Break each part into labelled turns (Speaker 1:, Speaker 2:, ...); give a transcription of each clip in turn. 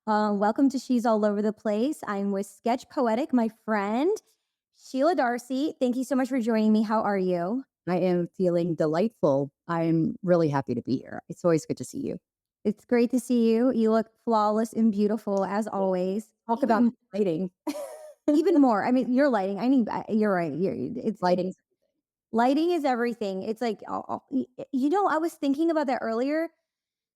Speaker 1: Welcome to She's All Over the Place. I'm with SketchPoetic, my friend, Sheila Darcey. Thank you so much for joining me. How are you?
Speaker 2: I am feeling delightful. I'm really happy to be here. It's always good to see you.
Speaker 1: It's great to see you. You look flawless and beautiful as always.
Speaker 2: Talk about lighting.
Speaker 1: Even more. I mean, your lighting. I mean, you're right. It's
Speaker 2: Lighting.
Speaker 1: lighting is everything. It's like, I was thinking about that earlier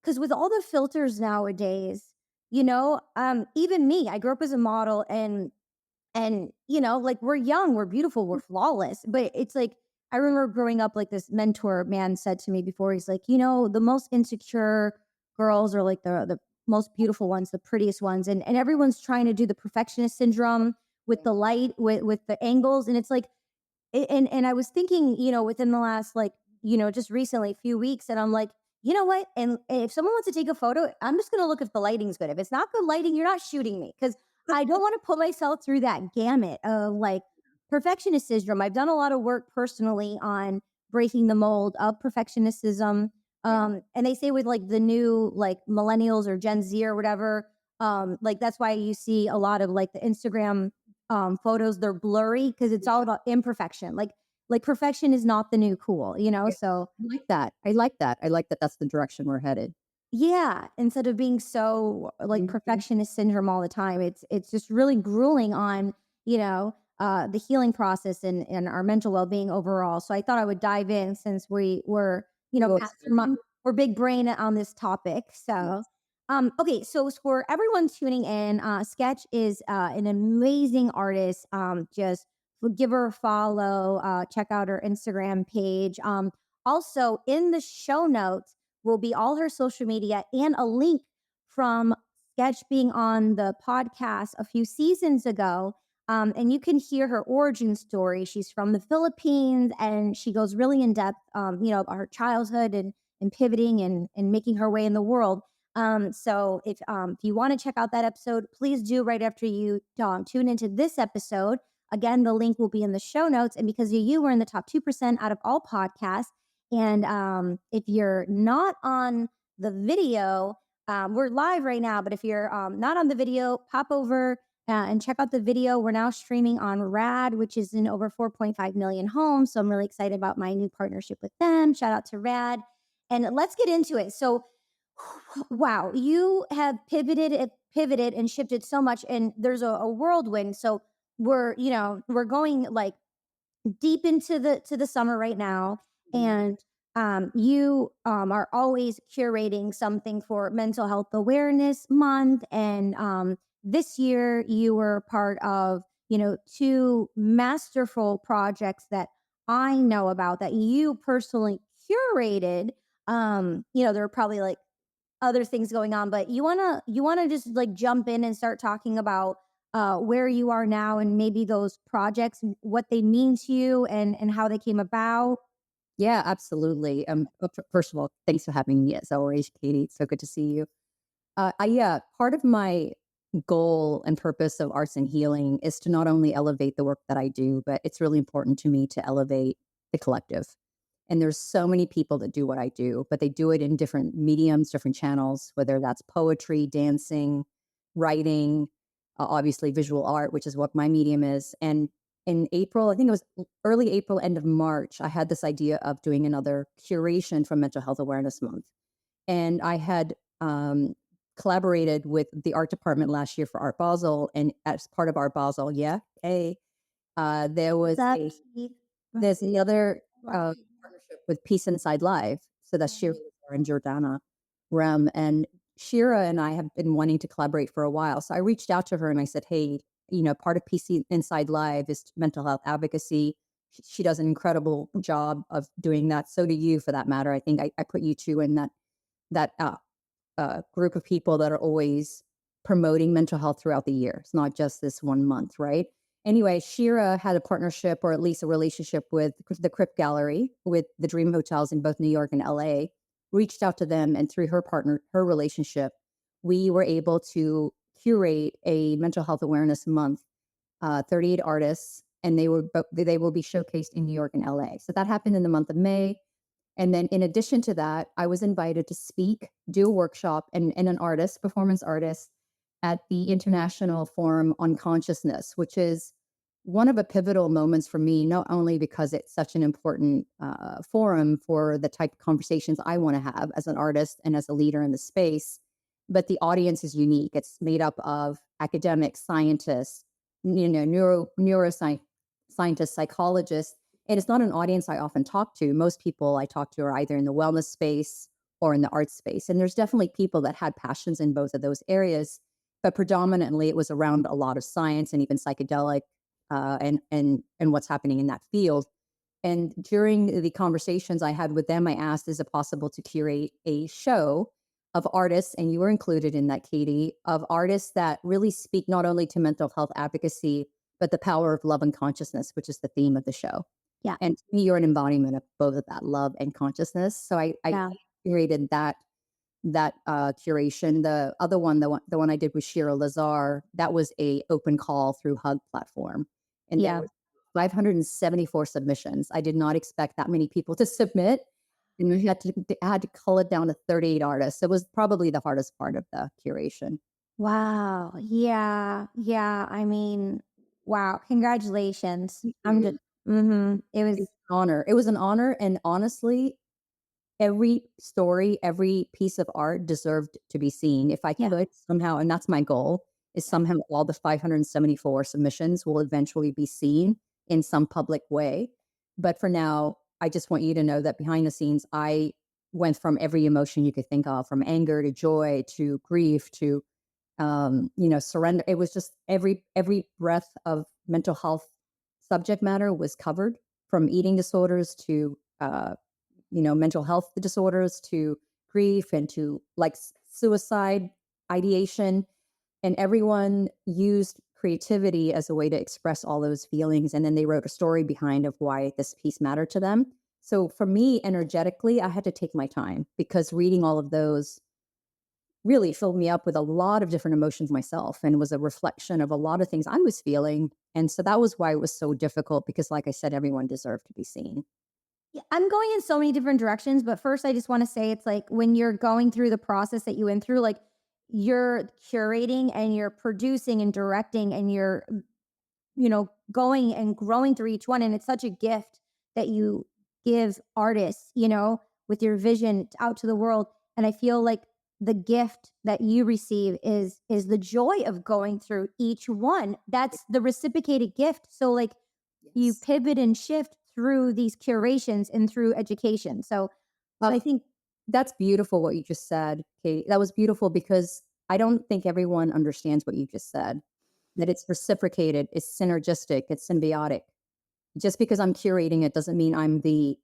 Speaker 1: because with all the filters nowadays, even me, I grew up as a model and like we're young, we're beautiful, we're flawless, but it's like I remember growing up, like this mentor man said to me before, he's like, the most insecure girls are like the most beautiful ones, the prettiest ones, and everyone's trying to do the perfectionist syndrome with the light, with the angles, and it's like and I was thinking, within the last, like, just recently, few weeks, and I'm like, you know what? And if someone wants to take a photo, I'm just gonna look if the lighting's good. If it's not good lighting, you're not shooting me because I don't want to put myself through that gamut of like perfectionist syndrome. I've done a lot of work personally on breaking the mold of perfectionicism.
Speaker 2: Yeah.
Speaker 1: And they say with like the new like millennials or Gen Z or whatever, like that's why you see a lot of like the Instagram photos, they're blurry because it's all about imperfection. Like perfection is not the new cool.
Speaker 2: Yeah.
Speaker 1: So
Speaker 2: I like that. I like that. I like that that's the direction we're headed.
Speaker 1: yeah, instead of being so like
Speaker 2: Mhm.
Speaker 1: perfectionist syndrome all the time, it's just really grueling on, the healing process and our mental well-being overall. So I thought I would dive in since we were,
Speaker 2: So
Speaker 1: mastermind,
Speaker 2: exciting.
Speaker 1: we're big brain on this topic. So
Speaker 2: Yes.
Speaker 1: okay, so for everyone tuning in, Sketch is an amazing artist. Just give her a follow, check out her Instagram page. Also in the show notes will be all her social media and a link from Sketch being on the podcast a few seasons ago. And you can hear her origin story. She's from the Philippines and she goes really in depth, about her childhood and pivoting and making her way in the world. So if you want to check out that episode, please do right after you tune into this episode. Again, the link will be in the show notes. And because of you, we're in the top 2% out of all podcasts. And if you're not on the video, we're live right now, but if you're not on the video, pop over and check out the video. We're now streaming on Rad, which is in over 4.5 million homes. So I'm really excited about my new partnership with them. Shout out to Rad. And let's get into it. So, wow, you have pivoted and shifted so much, and there's a whirlwind. So we're going like deep into the summer right now,
Speaker 2: Mhm.
Speaker 1: and you are always curating something for Mental Health Awareness Month, and this year you were part of two masterful projects that I know about that you personally curated. There are probably like other things going on, but you wanna just like jump in and start talking about where you are now and maybe those projects, what they mean to you and how they came about.
Speaker 2: Yeah, absolutely. First of all, thanks for having me as always, Katie. It's so good to see you. Yeah, part of my goal and purpose of arts and healing is to not only elevate the work that I do, but it's really important to me to elevate the collective. And there's so many people that do what I do, but they do it in different mediums, different channels, whether that's poetry, dancing, writing, obviously visual art, which is what my medium is. And in April, I think it was early April, end of March, I had this idea of doing another curation for Mental Health Awareness Month. And I had collaborated with the art department last year for Art Basel. And as part of Art Basel, yeah, there was
Speaker 1: That
Speaker 2: a there's another partnership with Peace Inside Live. So that's Shira and Jordana Rem. And Shira and I have been wanting to collaborate for a while. So I reached out to her and I said, hey, part of Peace Inside Live is mental health advocacy. She does an incredible job of doing that. So do you, for that matter. I think I put you two in that group of people that are always promoting mental health throughout the year. It's not just this one month, right? Anyway, Shira had a partnership or at least a relationship with the Crypt Gallery with the Dream Hotels in both New York and LA, reached out to them. And through her relationship, we were able to curate a mental health awareness month, 38 artists, and they will be showcased in New York and LA. So that happened in the month of May. And then in addition to that, I was invited to speak, do a workshop, and an artist, performance artist, at the International Forum on Consciousness, which is one of the pivotal moments for me, not only because it's such an important forum for the type of conversations I want to have as an artist and as a leader in the space, but the audience is unique. It's made up of academics, scientists, neuroscience scientists, psychologists, and it's not an audience I often talk to. Most people I talk to are either in the wellness space or in the art space, and there's definitely people that had passions in both of those areas, but predominantly it was around a lot of science and even psychedelic and what's happening in that field. And during the conversations I had with them, I asked, is it possible to curate a show of artists, and you were included in that, Katie, of artists that really speak not only to mental health advocacy, but the power of love and consciousness, which is the theme of the show.
Speaker 1: Yeah.
Speaker 2: And to me, you're an embodiment of both of that love and consciousness. So I
Speaker 1: Yeah.
Speaker 2: curated that curation. The other one, the one I did with Sheila Lazar, that was a open call through Hug platform, and there
Speaker 1: Yeah.
Speaker 2: was 574 submissions. I did not expect that many people to submit, and I had to cull it down to 38 artists. It was probably the hardest part of the curation.
Speaker 1: Wow. Yeah. Yeah. I mean, wow. Congratulations.
Speaker 2: Thank
Speaker 1: I'm just,
Speaker 2: you.
Speaker 1: it
Speaker 2: It
Speaker 1: was,
Speaker 2: was an honor. It was an honor, and honestly, every story, every piece of art deserved to be seen. If I
Speaker 1: yeah.
Speaker 2: could somehow, and that's my goal, is somehow all the 574 submissions will eventually be seen in some public way. But for now, I just want you to know that behind the scenes, I went from every emotion you could think of, from anger to joy to grief to surrender. It was just every breath of mental health subject matter was covered, from eating disorders to mental health disorders to grief and to like suicide ideation. And everyone used creativity as a way to express all those feelings. And then they wrote a story behind of why this piece mattered to them. So for me, energetically, I had to take my time because reading all of those really filled me up with a lot of different emotions myself and was a reflection of a lot of things I was feeling. And so that was why it was so difficult because, like I said, everyone deserved to be seen.
Speaker 1: Yeah, I'm going in so many different directions, but first I just want to say it's like when you're going through the process that you went through, like you're curating and you're producing and directing and you're, going and growing through each one. And it's such a gift that you give artists, with your vision out to the world. And I feel like the gift that you receive is the joy of going through each one. That's the reciprocated gift. So like you
Speaker 2: Yes.
Speaker 1: pivot and shift through these curations and through education. So I think
Speaker 2: That's beautiful what you just said, Katie. That was beautiful because I don't think everyone understands what you just said, that it's reciprocated, it's synergistic, it's symbiotic. Just because I'm curating it doesn't mean I'm the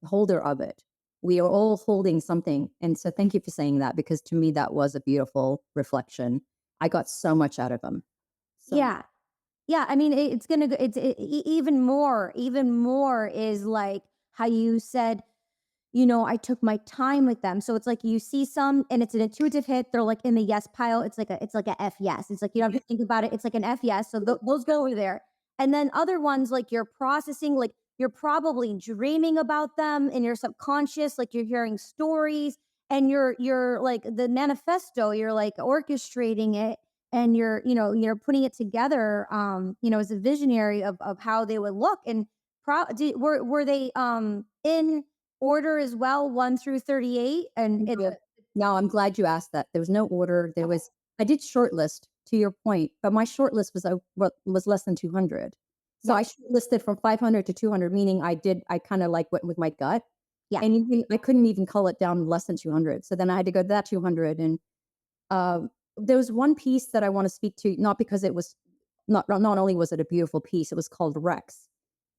Speaker 2: holder of it. We are all holding something. And so thank you for saying that because to me, that was a beautiful reflection. I got so much out of them. So much.
Speaker 1: yeah. Yeah, I mean, it's gonna go. Even more is like how you said, I took my time with them. So it's like you see some, and it's an intuitive hit. They're like in the yes pile. It's like a F yes. It's like you don't have to think about it. It's like an F yes. So those go over there. And then other ones, like you're processing, like you're probably dreaming about them in your subconscious, like you're hearing stories, and you're like the manifesto. You're like orchestrating it and you're putting it together as a visionary of how they would look and were they in order as well, 1 through 38 and it's
Speaker 2: Yeah. No, I'm glad you asked that. There was no order. I did shortlist to your point, but my shortlist was less than 200. So
Speaker 1: yeah,
Speaker 2: I shortlisted from 500 to 200, meaning I kind of like went with my gut.
Speaker 1: yeah,
Speaker 2: And even I couldn't even cull it down less than 200. So then I had to go to that 200. And there was one piece that I want to speak to, not because it was not only was it a beautiful piece, it was called Rex,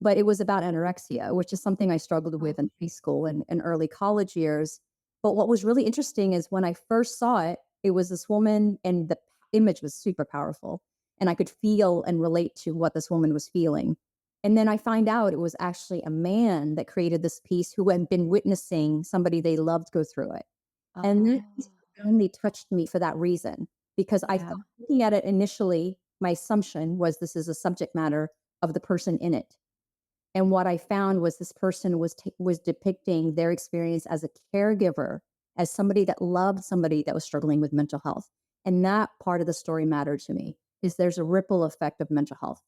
Speaker 2: but it was about anorexia, which is something I struggled with in high school and early college years. But what was really interesting is when I first saw it, it was this woman, and the image was super powerful, and I could feel and relate to what this woman was feeling. And then I find out it was actually a man that created this piece who had been witnessing somebody they loved go through it. And that
Speaker 1: oh
Speaker 2: piece only touched me for that reason, because I
Speaker 1: yeah,
Speaker 2: thought looking at it initially, my assumption was this is a subject matter of the person in it. And what I found was this person was depicting their experience as a caregiver, as somebody that loved somebody that was struggling with mental health. And that part of the story mattered to me, is there's a ripple effect of mental health.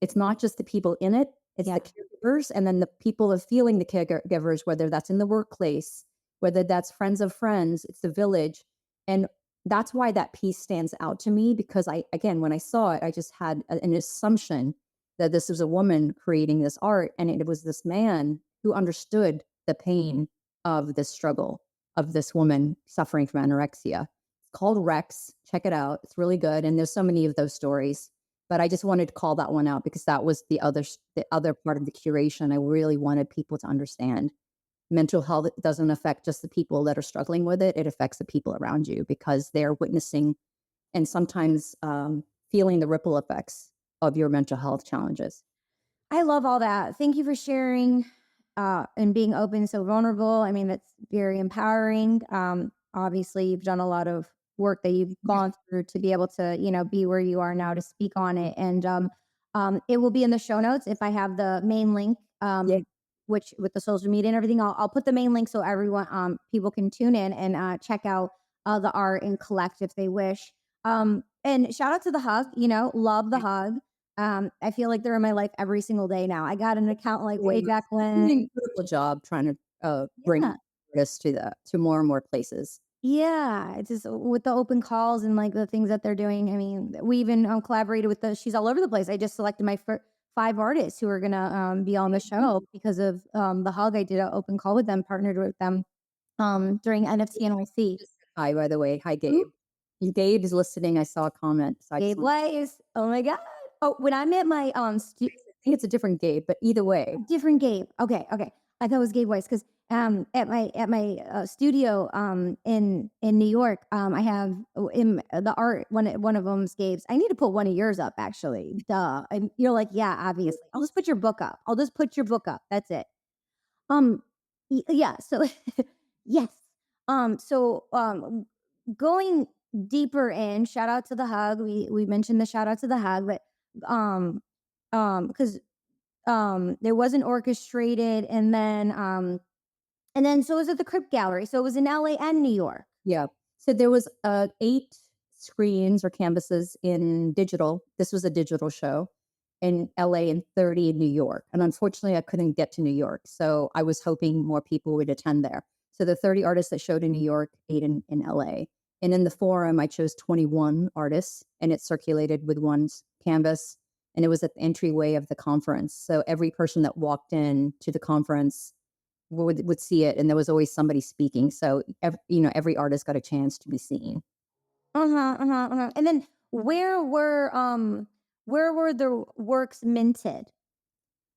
Speaker 2: It's not just the people in it, it's the
Speaker 1: Yeah.
Speaker 2: caregivers and then the people of feeling the caregivers, whether that's in the workplace, whether that's friends of friends, it's the village. And that's why that piece stands out to me because again, when I saw it, I just had an assumption that this was a woman creating this art and it was this man who understood the pain of this struggle of this woman suffering from anorexia. It's called Rex. Check it out. It's really good. And there's so many of those stories. But I just wanted to call that one out because that was the other part of the curation. I really wanted people to understand mental health doesn't affect just the people that are struggling with it. It affects the people around you because they're witnessing and sometimes feeling the ripple effects of your mental health challenges.
Speaker 1: I love all that. Thank you for sharing and being open, so vulnerable. I mean, that's very empowering. Obviously, you've done a lot of work that you've gone through to be able to, be where you are now to speak on it. And it will be in the show notes if I have the main link,
Speaker 2: Yeah.
Speaker 1: which with the social media and everything. I'll put the main link so everyone, people can tune in and check out the art and collect if they wish. And shout out to the hug. Love the hug. I feel like they're in my life every single day now. I got an account like way back
Speaker 2: Doing an
Speaker 1: when.
Speaker 2: incredible job trying to bring
Speaker 1: Yeah.
Speaker 2: artists to more and more places.
Speaker 1: Yeah. It's just with the open calls and like the things that they're doing. I mean, we even collaborated with she's all over the place. I just selected my 5 artists who are going to be on the show because of the hug. I did an open call with them, partnered with them during NFT NYC.
Speaker 2: Hi, by the way. Hi,
Speaker 1: Who?
Speaker 2: Gabe. Gabe is listening. I saw a comment. So I just
Speaker 1: Gabe
Speaker 2: want
Speaker 1: Weiss. Oh my God. Oh, when I met my
Speaker 2: I think it's a different Gabe, but either way.
Speaker 1: different Gabe. Okay, okay. I thought it was Gabe Weiss because at my studio in New York, I have in the art one of them's Gabe's. I need to put one of yours up actually. Duh. And you're like, yeah, obviously. I'll just put your book up. I'll just put your book up. That's it. Um, yeah. So yes. So going deeper in, shout out to the hug. We mentioned the shout out to the hug, but um because there wasn't orchestrated and then so it was at the Crypt Gallery. So it was in LA and New York.
Speaker 2: Yeah. So there was 8 screens or canvases in digital. This was a digital show in LA and 30 in New York. And unfortunately, I couldn't get to New York. So I was hoping more people would attend there. So the 30 artists that showed in New York, 8 in LA. And in the forum, I chose 21 artists and it circulated with one canvas. And it was at the entryway of the conference. So every person that walked in to the conference would see it, and there was always somebody speaking. So every artist got a chance to be seen.
Speaker 1: Uh-huh, uh-huh, uh-huh. And then where were the works minted?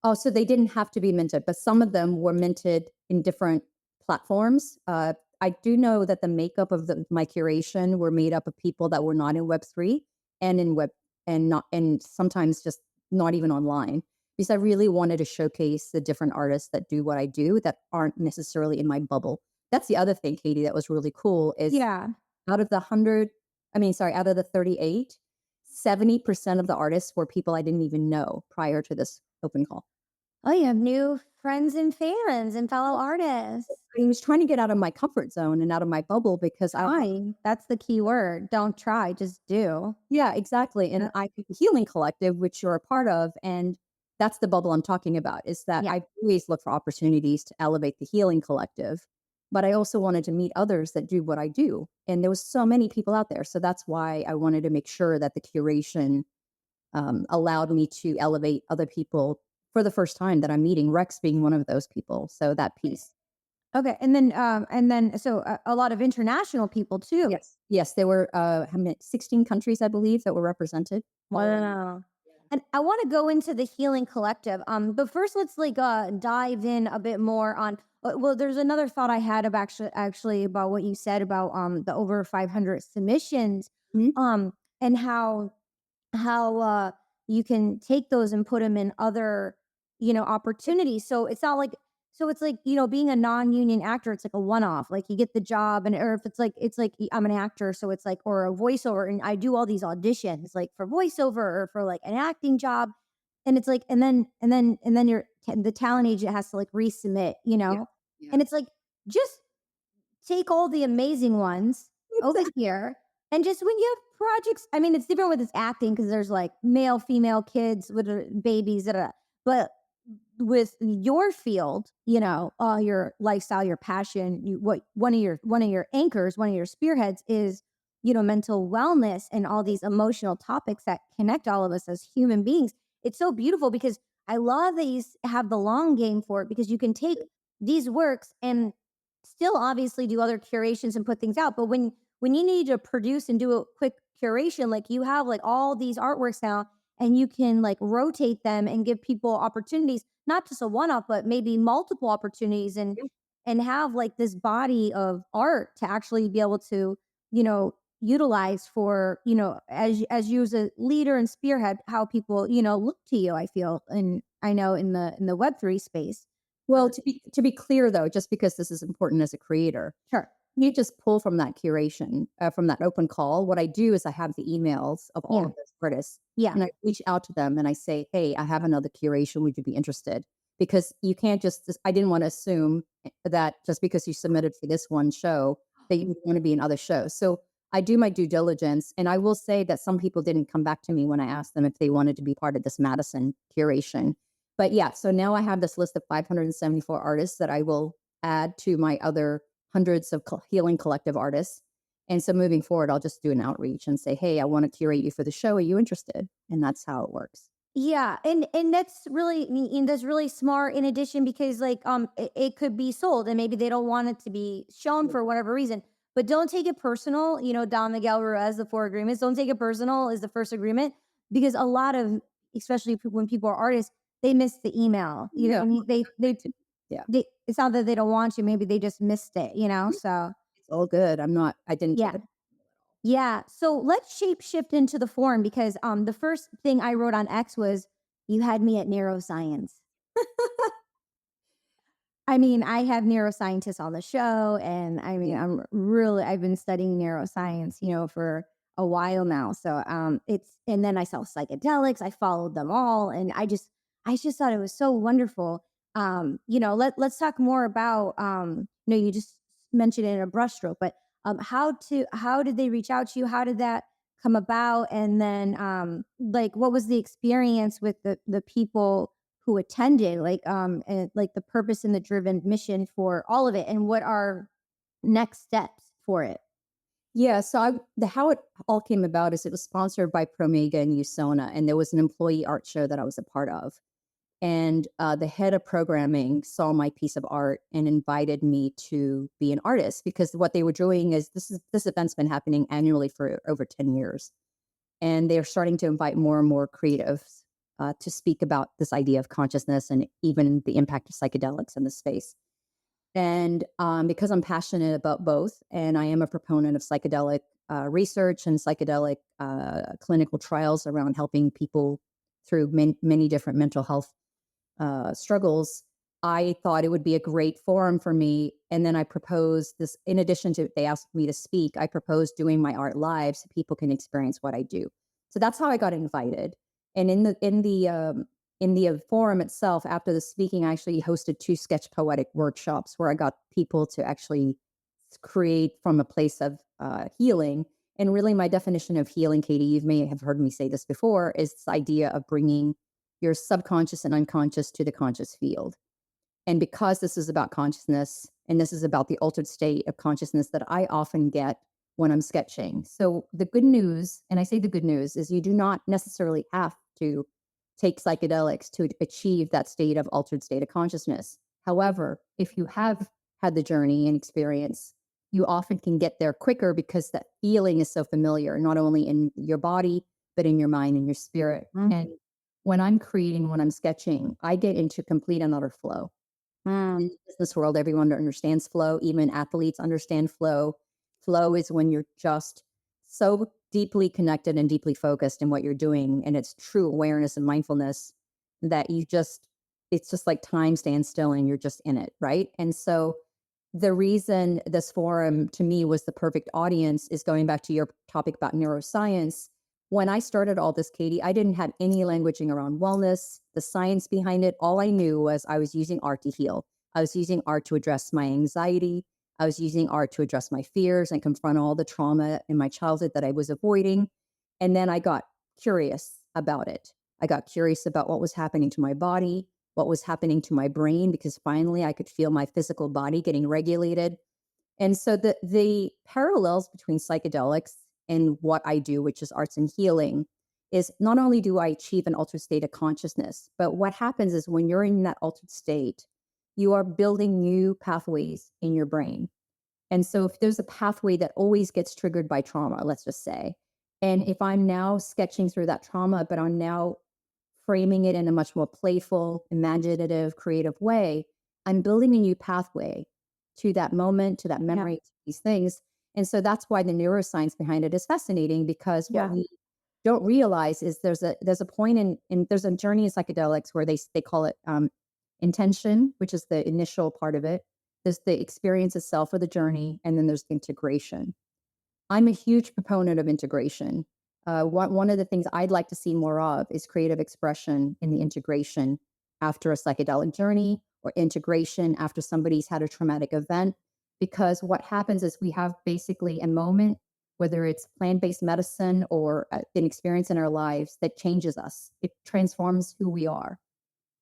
Speaker 2: Oh, so they didn't have to be minted, but some of them were minted in different platforms. I do know that the makeup of my curation were made up of people that were not in Web3 and in Web and sometimes just not even online because I really wanted to showcase the different artists that do what I do that aren't necessarily in my bubble. That's the other thing, Katie, that was really cool is
Speaker 1: Yeah.
Speaker 2: out of the 100, out of the 38, 70% of the artists were people I didn't even know prior to this open call.
Speaker 1: Oh, you have new friends and fans and fellow artists.
Speaker 2: I was trying to get out of my comfort zone and out of my bubble because
Speaker 1: Fine. That's the key word. Don't try, just do.
Speaker 2: yeah, exactly. And I the Healing Collective, which you're a part of, and that's the bubble I'm talking about, is that
Speaker 1: Yeah.
Speaker 2: I always look for opportunities to elevate the Healing Collective. But I also wanted to meet others that do what I do. And there was so many people out there. So that's why I wanted to make sure that the curation allowed me to elevate other people for the first time that I'm meeting, Rex being one of those people. So that piece.
Speaker 1: Okay. And then so a lot of international people too.
Speaker 2: Yes. Yes, there were how many 16 countries, I believe, that were represented.
Speaker 1: Wow. And I want to go into the Healing Collective. But first let's like dive in a bit more on well, there's another thought I had of actually about what you said about the over 500 submissions
Speaker 2: Mhm.
Speaker 1: and how you can take those and put them in other opportunities. So it's not like it's like being a non-union actor, it's like a one-off, like you get the job, and or if it's like I'm an actor, so it's like, or a voiceover, and I do all these auditions like for voiceover or for like an acting job, and it's like and then the talent agent has to like resubmit,
Speaker 2: Yeah. Yeah.
Speaker 1: and it's like, just take all the amazing ones over here And just when you have projects, I mean, it's different with this acting because there's like male, female kids with babies that are, but with your field, your lifestyle, your passion, what one of your anchors, one of your spearheads is, mental wellness and all these emotional topics that connect all of us as human beings. It's so beautiful because I love that have the long game for it because you can take these works and still obviously do other curations and put things out. But when you need to produce and do a quick curation, like you have like all these artworks now and you can like rotate them and give people opportunities, not just a one-off, but maybe multiple opportunities and have like this body of art to actually be able to, utilize for, as you as a leader and spearhead, how people, look to you, I feel. And I know in the Web3 space.
Speaker 2: Well, to be clear though, just because this is important as a creator,
Speaker 1: Sure.
Speaker 2: you just pull from that curation, from that open call. What I do is I have the emails of all
Speaker 1: Yeah.
Speaker 2: of those artists,
Speaker 1: Yeah.
Speaker 2: and I reach out to them and I say, "Hey, I have another curation. Would you be interested?" Because you can't I didn't want to assume that just because you submitted for this one show that you would want to be in other shows. So I do my due diligence, and I will say that some people didn't come back to me when I asked them if they wanted to be part of this Madison curation. But yeah, so now I have this list of 574 artists that I will add to my other hundreds of healing collective artists. And so moving forward, I'll just do an outreach and say, "Hey, I want to curate you for the show. Are you interested?" And that's how it works.
Speaker 1: Yeah, and that's really and that's really smart in addition because like it could be sold and maybe they don't want it to be shown
Speaker 2: Yeah.
Speaker 1: for whatever reason. But don't take it personal, Don Miguel Ruiz, the four agreements. Don't take it personal is the first agreement because a lot of especially when people are artists, they miss the email. You know
Speaker 2: Yeah.
Speaker 1: what I mean?
Speaker 2: Yeah.
Speaker 1: It's not that they don't want you, maybe they just missed it. So
Speaker 2: It's all good. I didn't take
Speaker 1: yeah.
Speaker 2: it.
Speaker 1: Yeah. So let's shape shift into the forum because the first thing I wrote on X was you had me at neuroscience. I mean, I have neuroscientists on the show, and I mean, I've been studying neuroscience, for a while now. So and then I saw psychedelics, I followed them all, and I just thought it was so wonderful. Let's talk more about, you just mentioned it in a brushstroke, but how did they reach out to you? How did that come about? And then, like, what was the experience with the people who attended, like, and like the purpose and the driven mission for all of it, and what are next steps for it?
Speaker 2: Yeah. So how it all came about is it was sponsored by Promega and USONA, and there was an employee art show that I was a part of. And the head of programming saw my piece of art and invited me to be an artist because what they were doing is this event's been happening annually for over 10 years. And they're starting to invite more and more creatives to speak about this idea of consciousness and even the impact of psychedelics in the space. And because I'm passionate about both, and I am a proponent of psychedelic research and psychedelic clinical trials around helping people through many different mental health struggles, I thought it would be a great forum for me. And then I proposed this, in addition to they asked me to speak, I proposed doing my art live so people can experience what I do. So that's how I got invited. And in the forum itself, after the speaking, I actually hosted 2 SketchPoetic workshops where I got people to actually create from a place of healing. And really, my definition of healing, Katie, you may have heard me say this before, is this idea of bringing your subconscious and unconscious to the conscious field. And because this is about consciousness and this is about the altered state of consciousness that I often get when I'm sketching. So the good news, and I say the good news, is you do not necessarily have to take psychedelics to achieve that altered state of consciousness. However, if you have had the journey and experience, you often can get there quicker because that feeling is so familiar, not only in your body, but in your mind and your spirit.
Speaker 1: Mm.
Speaker 2: And when I'm creating, when I'm sketching, I get into complete and utter flow. In
Speaker 1: Mm.
Speaker 2: the business world, everyone understands flow. Even athletes understand flow. Flow is when you're just so deeply connected and deeply focused in what you're doing. And it's true awareness and mindfulness that it's just like time stands still and you're just in it. Right. And so the reason this forum to me was the perfect audience is going back to your topic about neuroscience. When I started all this, Katie, I didn't have any languaging around wellness, the science behind it. All I knew was I was using art to heal. I was using art to address my anxiety. I was using art to address my fears and confront all the trauma in my childhood that I was avoiding. And then I got curious about it. I got curious about what was happening to my body, what was happening to my brain, because finally I could feel my physical body getting regulated. And so the parallels between psychedelics and what I do, which is arts and healing, is not only do I achieve an altered state of consciousness, but what happens is when you're in that altered state, you are building new pathways in your brain. And so if there's a pathway that always gets triggered by trauma, let's just say, and if I'm now sketching through that trauma, but I'm now framing it in a much more playful, imaginative, creative way, I'm building a new pathway to that moment, to that
Speaker 1: Yeah.
Speaker 2: memory, to these things. And so that's why the neuroscience behind it is fascinating, because what
Speaker 1: Yeah.
Speaker 2: we don't realize is there's a point in there's a journey in psychedelics where they call it intention, which is the initial part of it. There's the experience itself or the journey, and then there's integration. I'm a huge proponent of integration. One of the things I'd like to see more of is creative expression in the integration after a psychedelic journey, or integration after somebody's had a traumatic event. Because what happens is we have basically a moment, whether it's plant based medicine or an experience in our lives that changes us, it transforms who we are.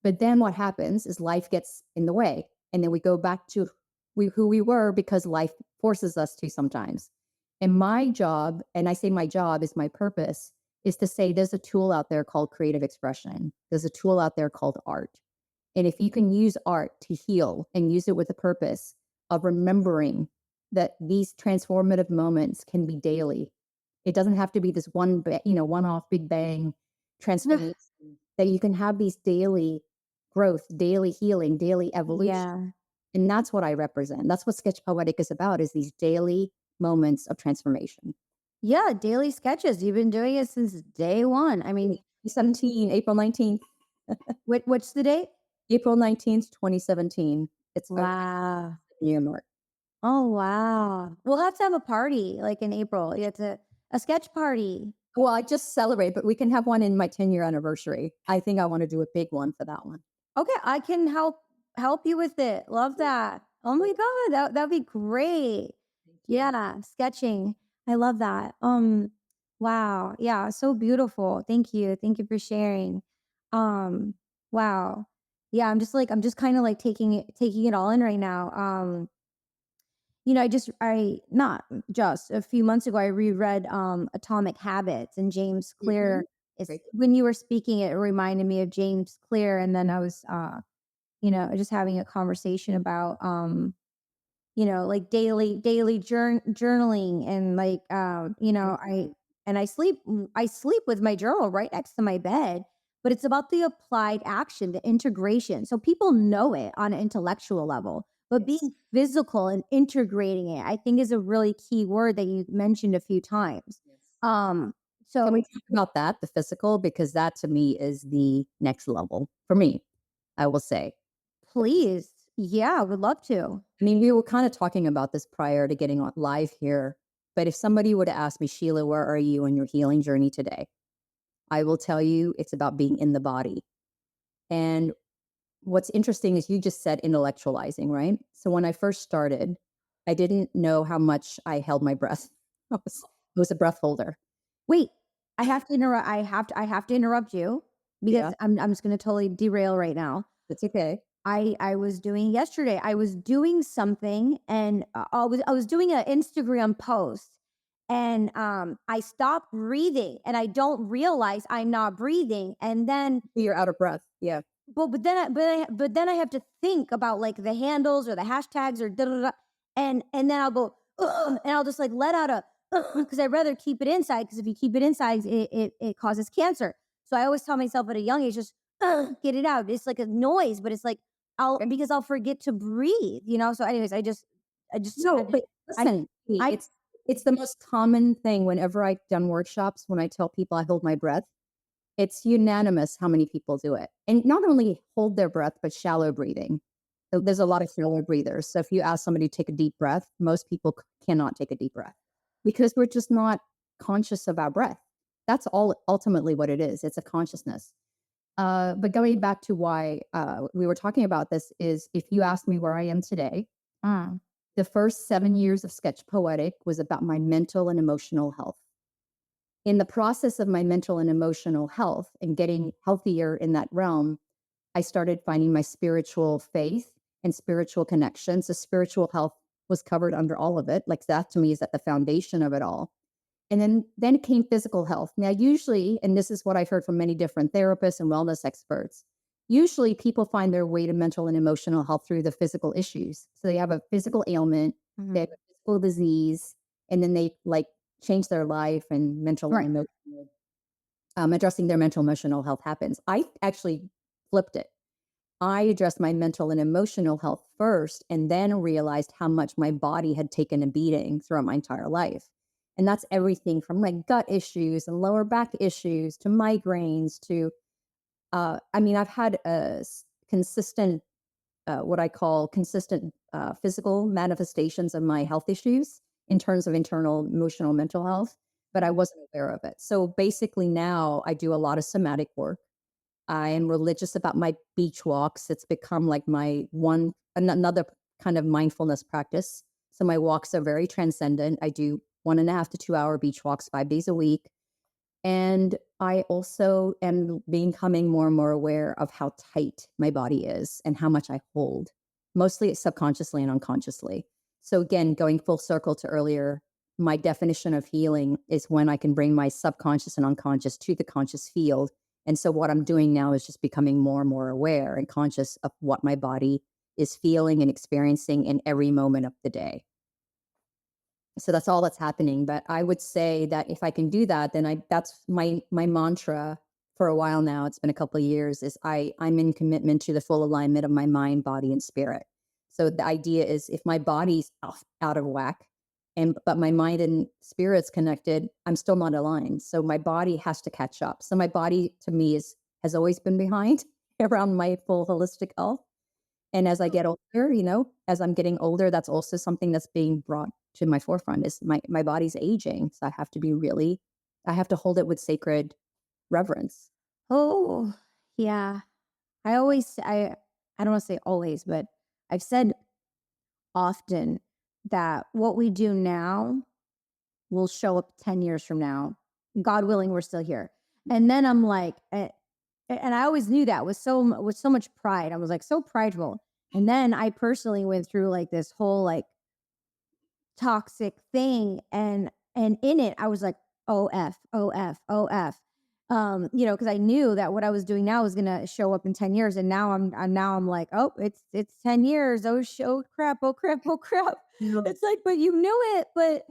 Speaker 2: But then what happens is life gets in the way. And then we go back to who we were because life forces us to sometimes. And my job, and I say my job is my purpose, is to say there's a tool out there called creative expression. There's a tool out there called art. And if you can use art to heal and use it with the purpose of remembering that these transformative moments can be daily. It doesn't have to be this one-off big bang transformation. That you can have these daily growth, daily healing, daily evolution.
Speaker 1: Yeah.
Speaker 2: And that's what I represent. That's what Sketch Poetic is about, is these daily moments of transformation.
Speaker 1: Yeah, daily sketches. You've been doing it since day one. I mean,
Speaker 2: 2017, April 19th,
Speaker 1: what's the date?
Speaker 2: April 19th, 2017. It's
Speaker 1: Wow.
Speaker 2: New York.
Speaker 1: Oh, wow. We'll have to have a party like in April. Yeah, it's a sketch party.
Speaker 2: Well, I just celebrate, but we can have one in my 10-year anniversary. I think I want to do a big one for that one.
Speaker 1: Okay, I can help you with it. Love that. Oh my god, that'd be great.
Speaker 2: Thank you.
Speaker 1: Yeah, sketching. I love that. Wow. Yeah, so beautiful. Thank you. Thank you for sharing. Um, wow. Yeah, I'm just kind of like taking it all in right now. I not just a few months ago I reread Atomic Habits, and James
Speaker 2: Mhm.
Speaker 1: Clear is
Speaker 2: Great.
Speaker 1: when you were speaking it reminded me of James Clear, and then I was just having a conversation about like daily journaling, and like
Speaker 2: Mhm.
Speaker 1: I sleep with my journal right next to my bed, but it's about the applied action, the integration. So people know it on an intellectual level, but
Speaker 2: Yes.
Speaker 1: being physical and integrating it, I think, is a really key word that you mentioned a few times.
Speaker 2: Yes.
Speaker 1: um
Speaker 2: Can
Speaker 1: so
Speaker 2: we talk about that, the physical? Because that to me is the next level for me, I will say. The phys-
Speaker 1: please, yeah, I would love to.
Speaker 2: I mean, we were kind of talking about this prior to getting on live here. But if somebody were to ask me, Sheila, where are you in your healing journey today? I will tell you it's about being in the body. And what's interesting is you just said intellectualizing, right? So when I first started, I didn't know how much I held my breath. I was a breath holder.
Speaker 1: Wait, I have to interrupt you because
Speaker 2: Yeah,
Speaker 1: I'm just gonna totally derail right now.
Speaker 2: that's okay.
Speaker 1: I was doing yesterday, I was doing something, and I was doing an Instagram post, and I stopped breathing and I don't realize I'm not breathing. And then
Speaker 2: You're out of breath. Yeah.
Speaker 1: but then I have to think about like the handles or the hashtags or da da da, and then I'll go "Ugh," and I'll just like let out a because I'd rather keep it inside, because if you keep it inside, it causes cancer. So I always tell myself at a young age, just get it out. It's like a noise, but it's like
Speaker 2: Okay.
Speaker 1: I'll forget to breathe, you know. So, anyways, I just
Speaker 2: No,
Speaker 1: had
Speaker 2: but
Speaker 1: I
Speaker 2: listen,
Speaker 1: I
Speaker 2: it's the most common thing whenever I've done workshops, when I tell people I hold my breath, it's unanimous how many people do it. And not only hold their breath, but shallow breathing. There's a lot of shallow breathers. So if you ask somebody to take a deep breath, most people cannot take a deep breath because we're just not conscious of our breath. That's all ultimately what it is. It's a consciousness. But going back to why we were talking about this is, if you ask me where I am today,
Speaker 1: mm,
Speaker 2: The first 7 years of SketchPoetic was about my mental and emotional health. In the process of my mental and emotional health and getting healthier in that realm, I started finding my spiritual faith and spiritual connections. The spiritual health was covered under all of it. Like that to me is at the foundation of it all. And then came physical health. Now, usually, and this is what I've heard from many different therapists and wellness experts, usually people find their way to mental and emotional health through the physical issues. So they have a physical ailment, they have
Speaker 1: Mhm.
Speaker 2: a physical disease, and then they like change their life and mental and
Speaker 1: Right.
Speaker 2: emotional, addressing their mental emotional health happens. I actually flipped it. I addressed my mental and emotional health first and then realized how much my body had taken a beating throughout my entire life. And that's everything from like gut issues and lower back issues to migraines to, I mean, I've had consistent, what I call consistent physical manifestations of my health issues in terms of internal, emotional, mental health, but I wasn't aware of it. So basically now I do a lot of somatic work. I am religious about my beach walks. It's become like my another kind of mindfulness practice. So my walks are very transcendent. I do 1.5 to 2 hour beach walks 5 days a week. And I also am becoming more and more aware of how tight my body is and how much I hold, mostly subconsciously and unconsciously. So, again, going full circle to earlier, my definition of healing is when I can bring my subconscious and unconscious to the conscious field. And so, what I'm doing now is just becoming more and more aware and conscious of what my body is feeling and experiencing in every moment of the day. So that's all that's happening, but I would say that if I can do that, then that's my mantra for a while now. It's been a couple of years is I'm in commitment to the full alignment of my mind, body, and spirit. So the idea is if my body's out of whack and but my mind and spirit's connected, I'm still not aligned. So my body has to catch up. So my body to me has always been behind around my full holistic health. And as I get older, as I'm getting older, that's also something that's being brought to my forefront is my body's aging. So I have to hold it with sacred reverence.
Speaker 1: Oh, yeah. I don't want to say always, but I've said often that what we do now will show up 10 years from now. God willing, we're still here. And then I'm like, and I always knew that with so much pride. I was like so prideful. And then I personally went through like this whole like toxic thing, and in it I was like, because I knew that what I was doing now was gonna show up in 10 years, and now I'm like, oh, it's 10 years. Oh crap, oh crap, oh crap.
Speaker 2: Yeah.
Speaker 1: It's like, but you knew it. But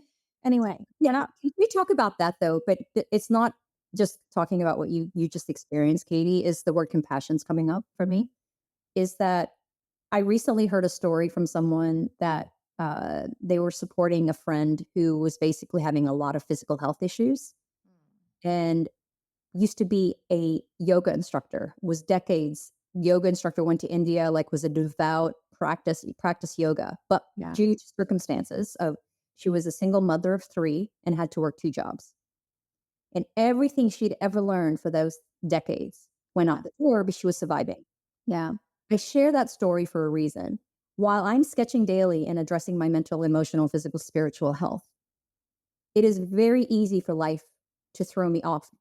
Speaker 1: anyway,
Speaker 2: Yeah,
Speaker 1: not
Speaker 2: we talk about that though, but it's not just talking about what you just experienced, Katie, is the word compassion's coming up for me. Is that I recently heard a story from someone that they were supporting a friend who was basically having a lot of physical health issues and used to be a yoga instructor, was decades yoga instructor, went to India, like was a devout practice yoga, but
Speaker 1: yeah.
Speaker 2: due to circumstances of she was a single mother of three and had to work two jobs. And everything she'd ever learned for those decades went out
Speaker 1: Yeah.
Speaker 2: the door, but she was surviving.
Speaker 1: Yeah.
Speaker 2: I share that story for a reason. While I'm sketching daily and addressing my mental, emotional, physical, spiritual health, it is very easy for life to throw me off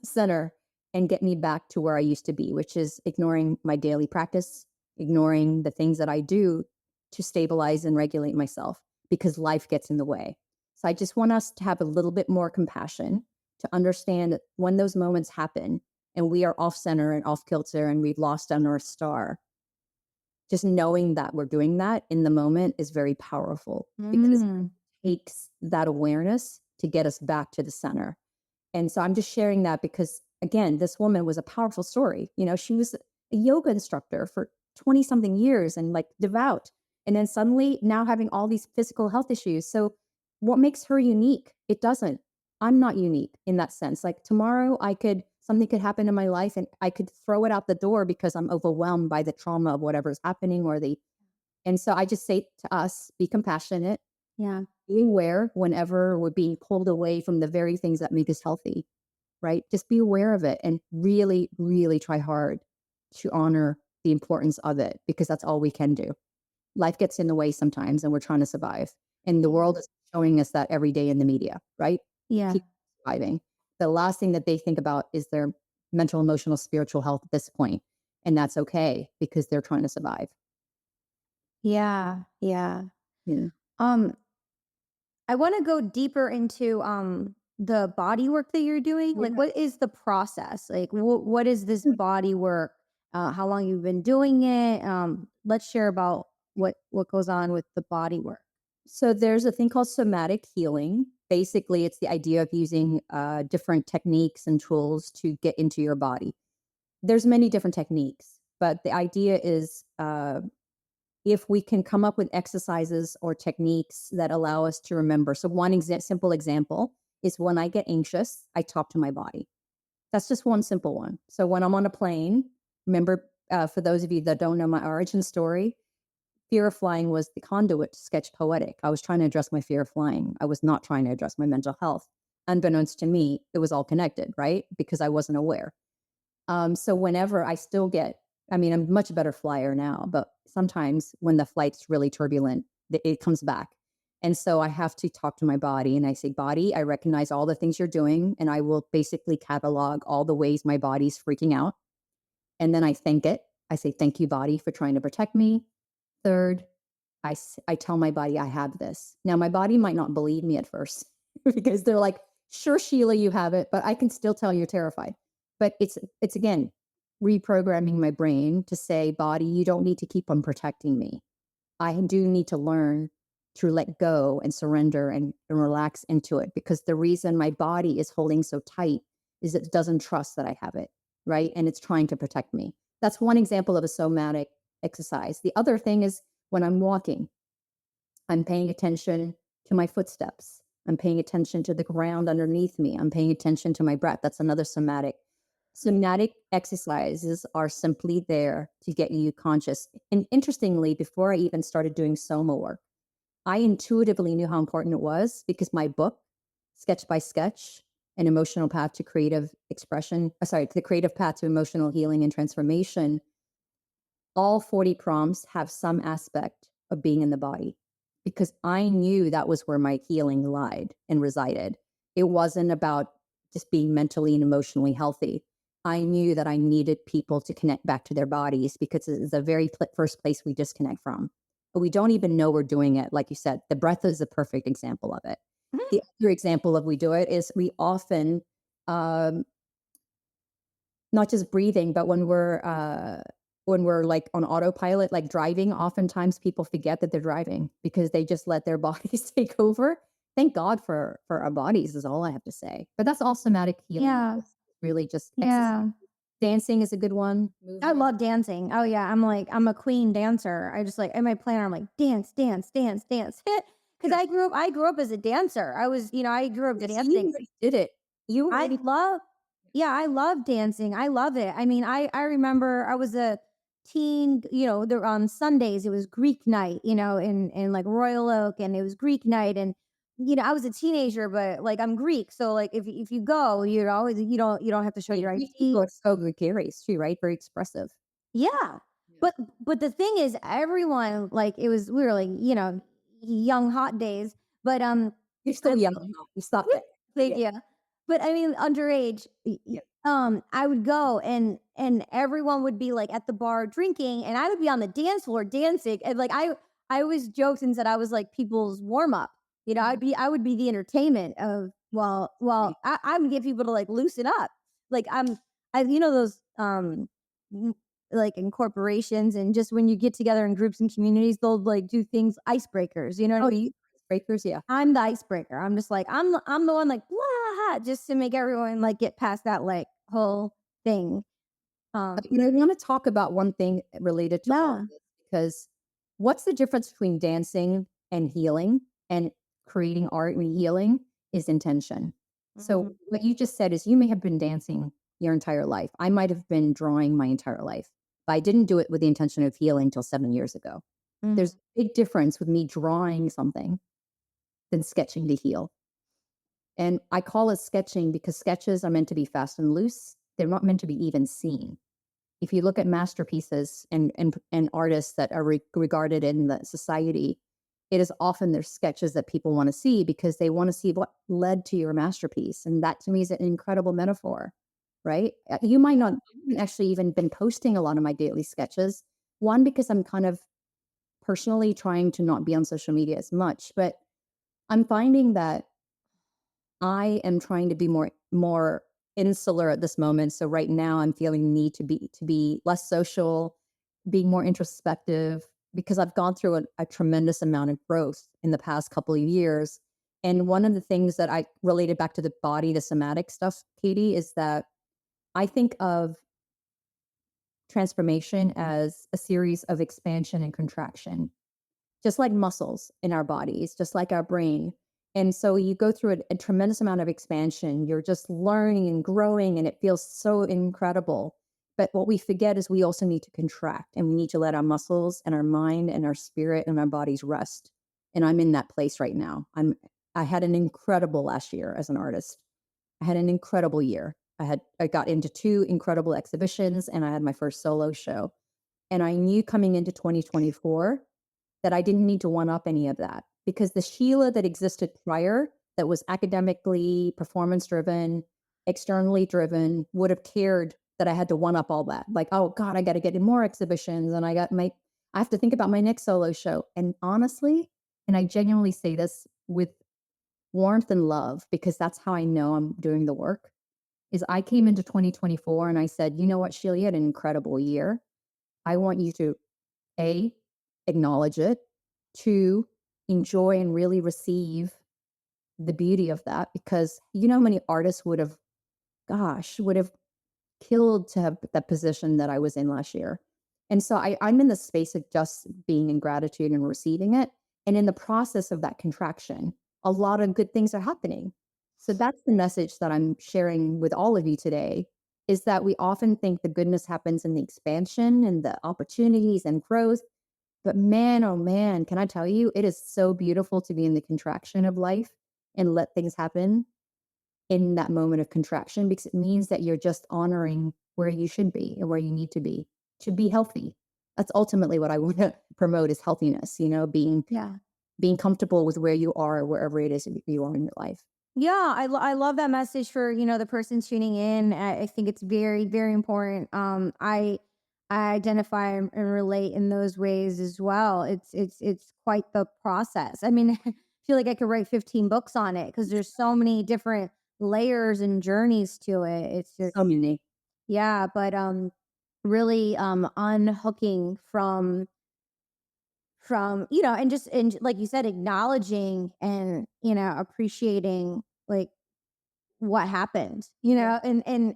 Speaker 2: center and get me back to where I used to be, which is ignoring my daily practice, ignoring the things that I do to stabilize and regulate myself because life gets in the way. So I just want us to have a little bit more compassion to understand that when those moments happen and we are off center and off kilter and we've lost our North Star, just knowing that we're doing that in the moment is very powerful because
Speaker 1: Mm.
Speaker 2: it takes that awareness to get us back to the center. And so I'm just sharing that because, again, this woman was a powerful story. She was a yoga instructor for 20 something years and like devout. And then suddenly now having all these physical health issues. So, what makes her unique? It doesn't. I'm not unique in that sense. Like tomorrow, something could happen in my life and I could throw it out the door because I'm overwhelmed by the trauma of whatever's happening and so I just say to us, be compassionate,
Speaker 1: Yeah.
Speaker 2: be aware whenever we're being pulled away from the very things that make us healthy, right? Just be aware of it and really, really try hard to honor the importance of it because that's all we can do. life gets in the way sometimes and we're trying to survive. And the world is showing us that every day in the media, right?
Speaker 1: Yeah.
Speaker 2: People surviving. The last thing that they think about is their mental, emotional, spiritual health at this point. And that's okay because they're trying to survive.
Speaker 1: Yeah. Yeah.
Speaker 2: Yeah.
Speaker 1: Um, I want to go deeper into the body work that you're doing. Like,
Speaker 2: Yeah.
Speaker 1: what is the process? Like, what is this body work? How long you've been doing it? Let's share about what goes on with the body work.
Speaker 2: So there's a thing called somatic healing. Basically, it's the idea of using different techniques and tools to get into your body. There's many different techniques, but the idea is if we can come up with exercises or techniques that allow us to remember. So one simple example is when I get anxious, I talk to my body. That's just one simple one. So when I'm on a plane, remember, for those of you that don't know my origin story, fear of flying was the conduit to SketchPoetic. I was trying to address my fear of flying. I was not trying to address my mental health. Unbeknownst to me, it was all connected, right? Because I wasn't aware. So whenever I still get, I mean, I'm a much better flyer now, but sometimes when the flight's really turbulent, it comes back. And so I have to talk to my body and I say, body, I recognize all the things you're doing. And I will basically catalog all the ways my body's freaking out. And then I thank it. I say, thank you, body, for trying to protect me. Third, I tell my body I have this. Now, my body might not believe me at first because they're like, sure, Sheila, you have it, but I can still tell you're terrified. But it's again, reprogramming my brain to say, body, you don't need to keep on protecting me. I do need to learn to let go and surrender and relax into it because the reason my body is holding so tight is it doesn't trust that I have it, right? And it's trying to protect me. That's one example of a somatic exercise. The other thing is when I'm walking, I'm paying attention to my footsteps. I'm paying attention to the ground underneath me. I'm paying attention to my breath. That's another somatic. Somatic exercises are simply there to get you conscious. And interestingly, before I even started doing soma work, I intuitively knew how important it was because my book, Sketch by Sketch, An Emotional Path to Creative Expression, the Creative Path to Emotional Healing and Transformation, all 40 prompts have some aspect of being in the body because I knew that was where my healing lied and resided. It wasn't about just being mentally and emotionally healthy. I knew that I needed people to connect back to their bodies because it's the very first place we disconnect from. But we don't even know we're doing it. Like you said, the breath is a perfect example of it.
Speaker 1: Mhm.
Speaker 2: The other example of we do it is we often, um, not just breathing, but when we're like on autopilot, like driving, oftentimes people forget that they're driving because they just let their bodies take over. Thank God for our bodies is all I have to say. But that's all somatic healing.
Speaker 1: Yeah.
Speaker 2: It's really just exercise.
Speaker 1: Yeah.
Speaker 2: Dancing is a good one.
Speaker 1: I
Speaker 2: Movement.
Speaker 1: love dancing. Oh yeah, I'm a queen dancer. I just like in my planner, I'm like dance, dance, dance, dance. Because I grew up as a dancer. I grew up
Speaker 2: Yes, you
Speaker 1: dancing.
Speaker 2: already did it. You
Speaker 1: I
Speaker 2: already
Speaker 1: love, yeah, I love dancing. I love it. I mean, I remember I was a teen. There on Sundays it was Greek night. In like Royal Oak, and it was Greek night, and I was a teenager, but like I'm Greek, so like if you go, you don't have to show your
Speaker 2: Greek people
Speaker 1: ID.
Speaker 2: are so gregarious too, right? Very expressive.
Speaker 1: Yeah.
Speaker 2: Yeah.
Speaker 1: But the thing is everyone like it was we were like, young hot days, but
Speaker 2: You're still young. You stop it.
Speaker 1: thank
Speaker 2: Yeah.
Speaker 1: you. But I mean underage
Speaker 2: Yeah.
Speaker 1: I would go and everyone would be like at the bar drinking and I would be on the dance floor dancing and like I always joked and said I was like people's warm up.
Speaker 2: Mhm.
Speaker 1: I would be the entertainment of
Speaker 2: Right.
Speaker 1: I would get people to like loosen up. Like those like in corporations and just when you get together in groups and communities, they'll like do things icebreakers. You know what
Speaker 2: Oh,
Speaker 1: I mean?
Speaker 2: breakers, yeah.
Speaker 1: I'm the icebreaker. I'm just like I'm the one like blah just to make everyone like get past that like whole thing.
Speaker 2: I want to talk about one thing related to all of
Speaker 1: Yeah.
Speaker 2: this because what's the difference between dancing and healing and creating art and healing is intention. So
Speaker 1: Mhm.
Speaker 2: what you just said is you may have been dancing your entire life. I might have been drawing my entire life, but I didn't do it with the intention of healing till 7 years ago. There's
Speaker 1: Mhm.
Speaker 2: a big difference with me drawing something than sketching to heal. And I call it sketching because sketches are meant to be fast and loose. They're not meant to be even seen. if you look at masterpieces and artists that are regarded in the society, it is often their sketches that people want to see because they want to see what led to your masterpiece. And that to me is an incredible metaphor, right? You might not I haven't actually even been posting a lot of my daily sketches. One, because I'm kind of personally trying to not be on social media as much, but I'm finding that I am trying to be more insular at this moment. So right now I'm feeling the need to be less social, being more introspective because I've gone through a tremendous amount of growth in the past couple of years. And one of the things that I related back to the body, the somatic stuff, Katie, is that I think of transformation as a series of expansion and contraction, just like muscles in our bodies, just like our brain. And so you go through a tremendous amount of expansion. You're just learning and growing, and it feels so incredible. But what we forget is we also need to contract and we need to let our muscles and our mind and our spirit and our bodies rest. And I'm in that place right now. I had an incredible last year as an artist. I had an incredible year. I got into two incredible exhibitions and I had my first solo show. And I knew coming into 2024 that I didn't need to one up any of that because the Sheila that existed prior, that was academically performance driven, externally driven, would have cared that I had to one up all that. Like, oh God, I got to get in more exhibitions and I have to think about my next solo show. And honestly, and I genuinely say this with warmth and love because that's how I know I'm doing the work, is I came into 2024 and I said, you know what, Sheila, you had an incredible year. I want you to A, acknowledge it. Two, enjoy and really receive the beauty of that because you know how many artists would have killed to have that position that I was in last year. And so I'm in the space of just being in gratitude and receiving it. And in the process of that contraction, a lot of good things are happening. So that's the message that I'm sharing with all of you today is that we often think the goodness happens in the expansion and the opportunities and growth. But man, oh man, can I tell you, it is so beautiful to be in the contraction of life and let things happen in that moment of contraction because it means that you're just honoring where you should be and where you need to be healthy. That's ultimately what I want to promote is healthiness,
Speaker 1: Yeah.
Speaker 2: being comfortable with where you are, wherever it is you are in your life.
Speaker 1: Yeah, I love that message for, the person tuning in. I think it's very, very important. I identify and relate in those ways as well. It's quite the process. I mean, I feel like I could write 15 books on it because there's so many different layers and journeys to it. It's just
Speaker 2: So unique.
Speaker 1: yeah, but really unhooking from and just and like you said, acknowledging and appreciating like what happened, and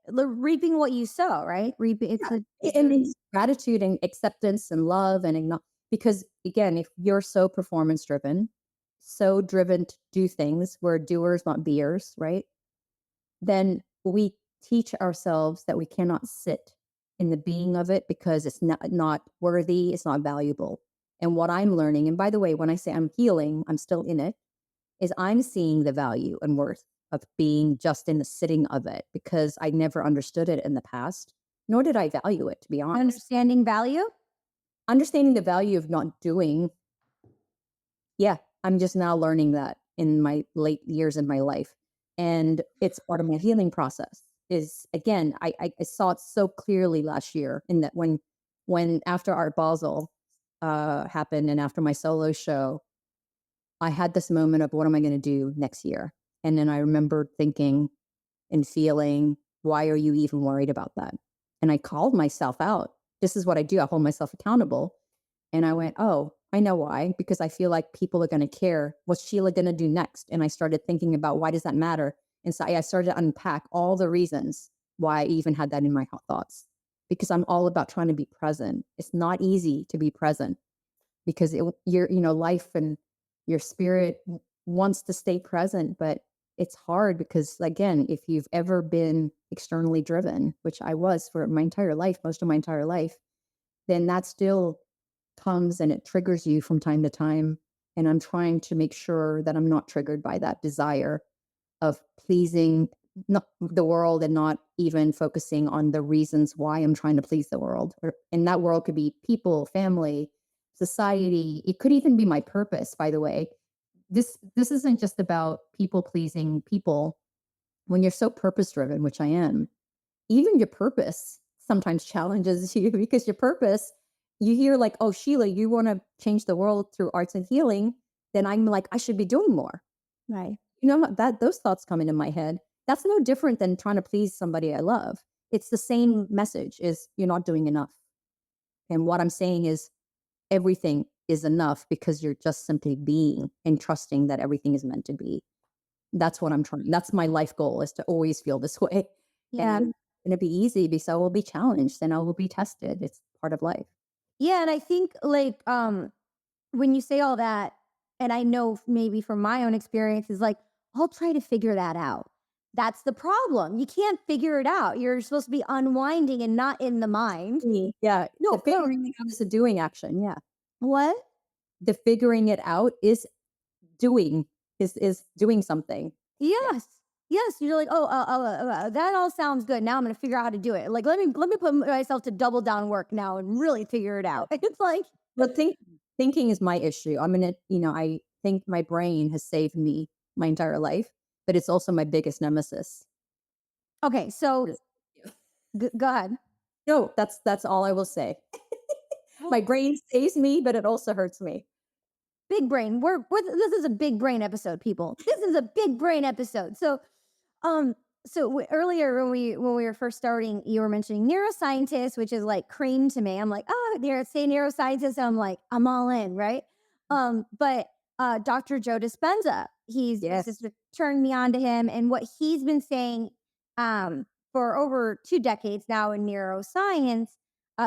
Speaker 1: reaping what you sow, right? Reaping it's a
Speaker 2: And it's gratitude and acceptance and love and because again, if you're so performance driven, so driven to do things, we're doers, not beers, right? Then we teach ourselves that we cannot sit in the being of it because it's not worthy, it's not valuable. And what I'm learning, and by the way, when I say I'm healing, I'm still in it, is I'm seeing the value and worth of being just in the sitting of it because I never understood it in the past, nor did I value it, to be honest.
Speaker 1: understanding value.
Speaker 2: Understanding the value of not doing, yeah, I'm just now learning that in my late years in my life. And it's part of my healing process. Is again, I saw it so clearly last year in that when after Art Basel happened and after my solo show, I had this moment of what am I going to do next year? And then I remember thinking and feeling, why are you even worried about that? And I called myself out. This is what I do. I hold myself accountable. And I went, oh, I know why, because I feel like people are going to care. What's Sheila going to do next? And I started thinking about why does that matter? And so I started to unpack all the reasons why I even had that in my thoughts, because I'm all about trying to be present. It's not easy to be present because life and your spirit wants to stay present, but it's hard because again, if you've ever been externally driven, which I was for my entire life, most of my entire life, then that still comes and it triggers you from time to time. And I'm trying to make sure that I'm not triggered by that desire of pleasing not the world and not even focusing on the reasons why I'm trying to please the world. And that world could be people, family, society. It could even be my purpose, by the way. This isn't just about people pleasing people. When you're so purpose driven, which I am, even your purpose sometimes challenges you because your purpose, you hear like, oh, Sheila, you want to change the world through arts and healing. Then I'm like, I should be doing more.
Speaker 1: Right.
Speaker 2: That those thoughts come into my head. That's no different than trying to please somebody I love. It's the same message is you're not doing enough. And what I'm saying is everything is enough because you're just simply being and trusting that everything is meant to be. That's what I'm trying. That's my life goal is to always feel this way.
Speaker 1: Yeah.
Speaker 2: And it's going to be easy because I will be challenged and I will be tested. It's part of life.
Speaker 1: Yeah, and I think like when you say all that, and I know maybe from my own experience is like, I'll try to figure that out. That's the problem. You can't figure it out. You're supposed to be unwinding and not in the mind.
Speaker 2: Yeah.
Speaker 1: No,
Speaker 2: The
Speaker 1: no.
Speaker 2: figuring it out is a doing action. Yeah.
Speaker 1: What?
Speaker 2: The figuring it out is doing, is doing something. Yeah.
Speaker 1: Yes. Yes. You're like, that all sounds good. Now I'm going to figure out how to do it. Like, let me put myself to double down work now and really figure it out. It's like,
Speaker 2: But thinking is my issue. I mean, I think my brain has saved me my entire life, but it's also my biggest nemesis.
Speaker 1: okay, so
Speaker 2: Yeah.
Speaker 1: go ahead.
Speaker 2: No, that's all I will say.
Speaker 1: Well,
Speaker 2: My brain saves me, but it also hurts me.
Speaker 1: big brain. This is a big brain episode, people. This is a big brain episode. Um, earlier when we were first starting, you were mentioning neuroscientists, which is like cream to me. I'm like, oh, say neuroscientist. I'm like, I'm all in, right? But Dr. Joe Dispenza, he's
Speaker 2: Yes.
Speaker 1: just turned me on to him, and what he's been saying for over 2 decades now in neuroscience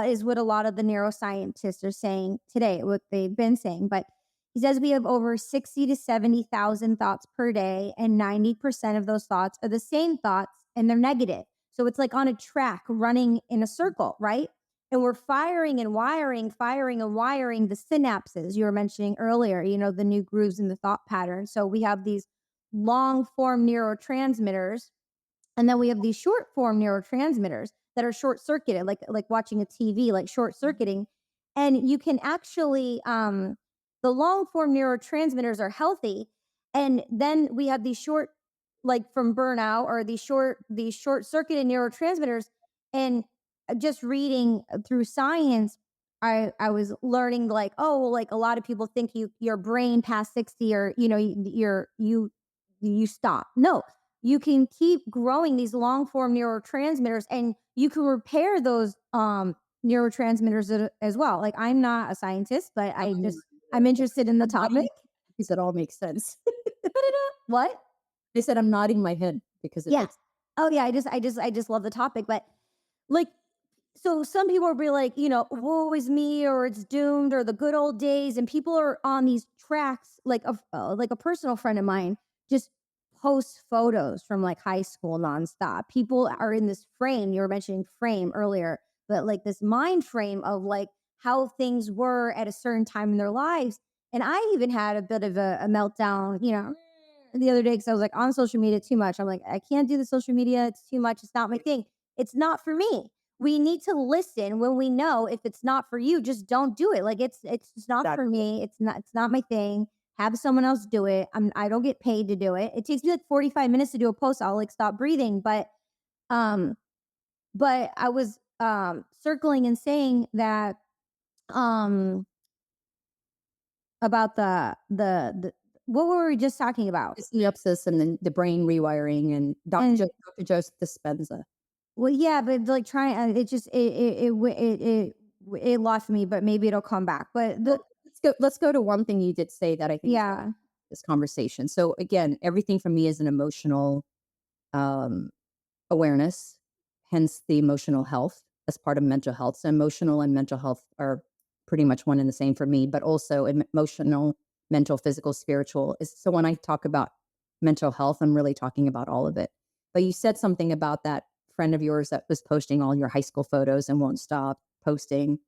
Speaker 1: is what a lot of the neuroscientists are saying today, what they've been saying, but he says we have over 60 to 70,000 thoughts per day, and 90% of those thoughts are the same thoughts and they're negative. So it's like on a track running in a circle, right? And we're firing and wiring the synapses you were mentioning earlier, the new grooves in the thought pattern. So we have these long form neurotransmitters, and then we have these short form neurotransmitters that are short circuited, like watching a TV, like short circuiting. And you can actually, the long form neurotransmitters are healthy, and then we have these short, like from burnout, or these short circuited neurotransmitters. And just reading through science, I was learning like, oh, well, like a lot of people think your brain past 60, or you stop. No, you can keep growing these long form neurotransmitters, and you can repair those neurotransmitters as well. Like, I'm not a scientist, but I'm interested in the
Speaker 2: I'm
Speaker 1: topic.
Speaker 2: nodding because it all makes sense.
Speaker 1: What?
Speaker 2: They said I'm nodding my head because it
Speaker 1: Yeah.
Speaker 2: makes
Speaker 1: Oh yeah, I just love the topic, but like, so some people will be like, woe is me, or it's doomed, or the good old days, and people are on these tracks. Like a personal friend of mine just posts photos from like high school nonstop. People are in this frame. You were mentioning frame earlier, but like this mind frame of like how things were at a certain time in their lives. And I even had a bit of a meltdown, the other day, because I was like on social media too much. I'm like, I can't do the social media. It's too much. It's not my thing. It's not for me. We need to listen when we know if it's not for you. Just don't do it. Like, it's just not
Speaker 2: that.
Speaker 1: for me. It's not my thing. Have someone else do it. I don't get paid to do it. It takes me like 45 minutes to do a post. I'll like stop breathing. Um but I was circling and saying that um about the what were we just talking about?
Speaker 2: Synapses and then the brain rewiring and
Speaker 1: And
Speaker 2: Dr. Joseph Dispenza.
Speaker 1: well, yeah, but like trying, it just it lost me, but maybe it'll come back. But the
Speaker 2: Let's go to one thing you did say that I think is
Speaker 1: yeah,
Speaker 2: this conversation. So again, everything for me is an emotional um, awareness, hence the emotional health as part of mental health. So emotional and mental health are pretty much one and the same for me, but also emotional, mental, physical, spiritual. So when I talk about mental health, I'm really talking about all of it. But you said something about that friend of yours that was posting all your high school photos and won't stop posting.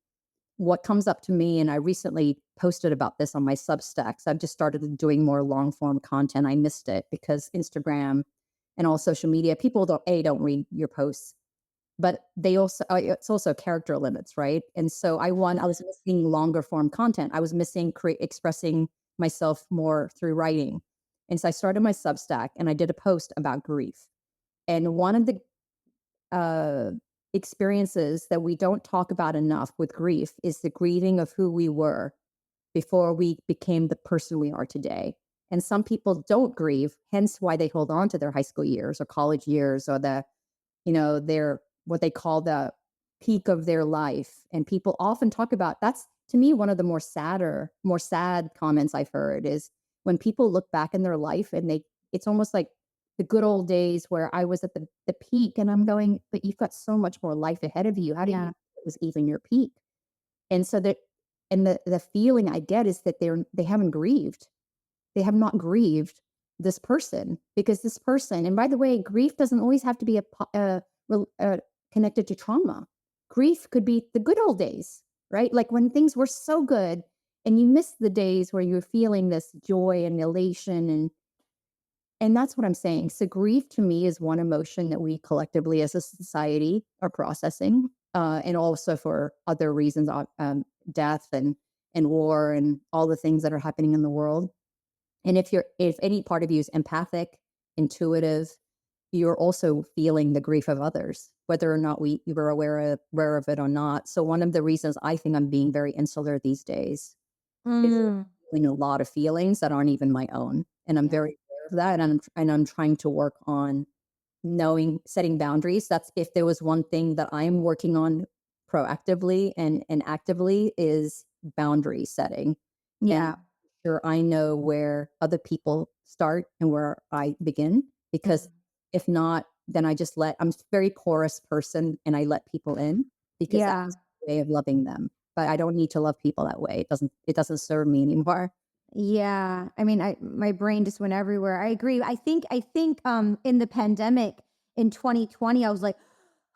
Speaker 2: What comes up to me, and I recently posted about this on my Substacks. I've just started doing more long form content. I missed it because Instagram and all social media. People don't read your posts, but they also it's also character limits, right? And so I was missing longer form content. I was missing expressing myself more through writing. And so I started my Substack and I did a post about grief. And one of the uh, experiences that we don't talk about enough with grief is the grieving of who we were before we became the person we are today. And some people don't grieve, hence why they hold on to their high school years or college years or their what they call the peak of their life. And people often talk about that's to me one of the more sad comments I've heard is when people look back in their life and it's almost like the good old days where I was at the peak and I'm going, but you've got so much more life ahead of you. How do you
Speaker 1: Yeah.
Speaker 2: know it was even your peak? And so that and the feeling I get is that they haven't grieved. They have not grieved this person because this person, and by the way, grief doesn't always have to be connected to trauma. Grief could be the good old days, right? Like when things were so good and you miss the days where you were feeling this joy and elation and that's what I'm saying. So grief to me is one emotion that we collectively as a society are processing, and also for other reasons, death and war and all the things that are happening in the world. And if any part of you is empathic, intuitive, you're also feeling the grief of others, whether or not you were aware of it or not. So one of the reasons I think I'm being very insular these days is
Speaker 1: Mm,
Speaker 2: feeling a lot of feelings that aren't even my own, and I'm
Speaker 1: yeah.
Speaker 2: very aware of that, and I'm trying to work on knowing setting boundaries. That's if there was one thing that I'm working on proactively and actively is boundary setting, and
Speaker 1: Yeah.
Speaker 2: sure I know where other people start and where I begin, because
Speaker 1: Mm,
Speaker 2: if not, then I'm a very porous person and I let people in because
Speaker 1: yeah.
Speaker 2: that's a way of loving them. But I don't need to love people that way. It doesn't serve me anymore.
Speaker 1: Yeah. I mean, my brain just went everywhere. I agree. I think in the pandemic in 2020, I was like,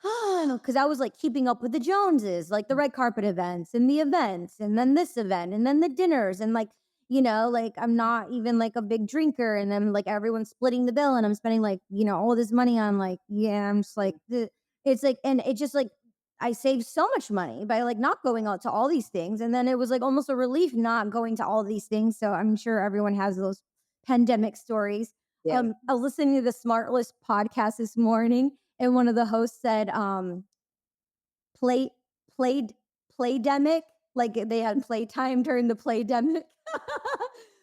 Speaker 1: oh, because I was like keeping up with the Joneses, like the red carpet events and the events, and then this event, and then the dinners, and like, like I'm not even like a big drinker, and then like everyone's splitting the bill, and I'm spending like, all this money on like, yeah, I'm just like, it's like, and it just like, I saved so much money by like not going out to all these things. And then it was like almost a relief not going to all these things. So I'm sure everyone has those pandemic stories.
Speaker 2: Yeah.
Speaker 1: I was listening to the Smartless podcast this morning, and one of the hosts said, play played playdemic, like they had playtime during the playdemic.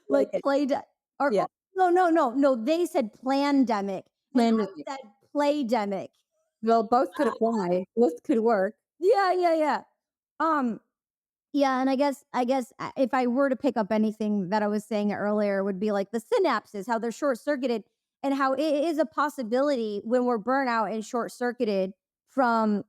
Speaker 2: Like
Speaker 1: Like
Speaker 2: it.
Speaker 1: played or
Speaker 2: Yeah.
Speaker 1: no, they said plandemic and
Speaker 2: Plan
Speaker 1: I said playdemic.
Speaker 2: Well, both could apply. Both could work.
Speaker 1: Yeah. Um, yeah, and I guess if I were to pick up anything that I was saying earlier would be like the synapses, how they're short circuited, and how it is a possibility when we're burnt out and short circuited from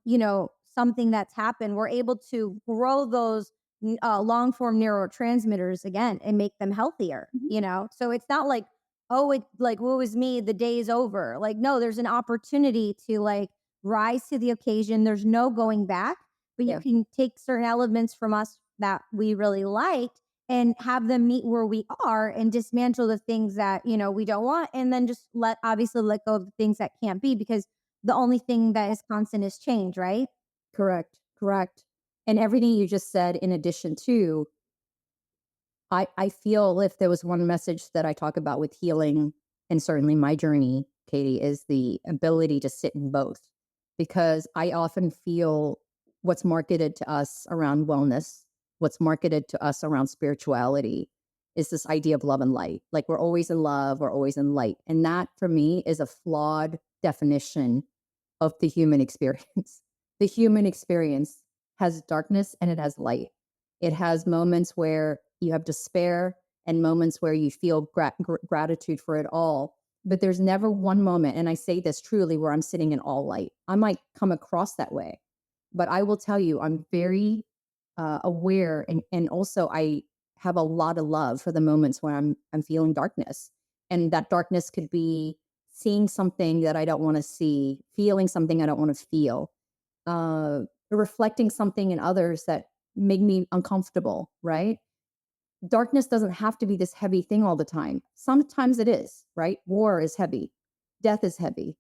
Speaker 1: something that's happened. We're able to grow those long form neurotransmitters again and make them healthier.
Speaker 2: Mhm.
Speaker 1: So it's not like, oh, it like woe is me, the day is over. Like no, there's an opportunity to like rise to the occasion. There's no going back, but you
Speaker 2: Yeah.
Speaker 1: can take certain elements from us that we really liked and have them meet where we are and dismantle the things that we don't want, and then just obviously let go of the things that can't be, because the only thing that is constant is change, right?
Speaker 2: Correct. Correct. And everything you just said, in addition to, I feel if there was one message that I talk about with healing and certainly my journey, Katie, is the ability to sit in both. Because I often feel what's marketed to us around wellness, what's marketed to us around spirituality is this idea of love and light. Like we're always in love, we're always in light. And that for me is a flawed definition of the human experience. The human experience has darkness and it has light. It has moments where you have despair and moments where you feel gratitude for it all. But there's never one moment, and I say this truly, where I'm sitting in all light. I might come across that way, but I will tell you, I'm very aware, and also I have a lot of love for the moments where I'm feeling darkness, and that darkness could be seeing something that I don't want to see, feeling something I don't want to feel, reflecting something in others that make me uncomfortable, right? Darkness doesn't have to be this heavy thing all the time. Sometimes it is, right? War is heavy. death is heavy,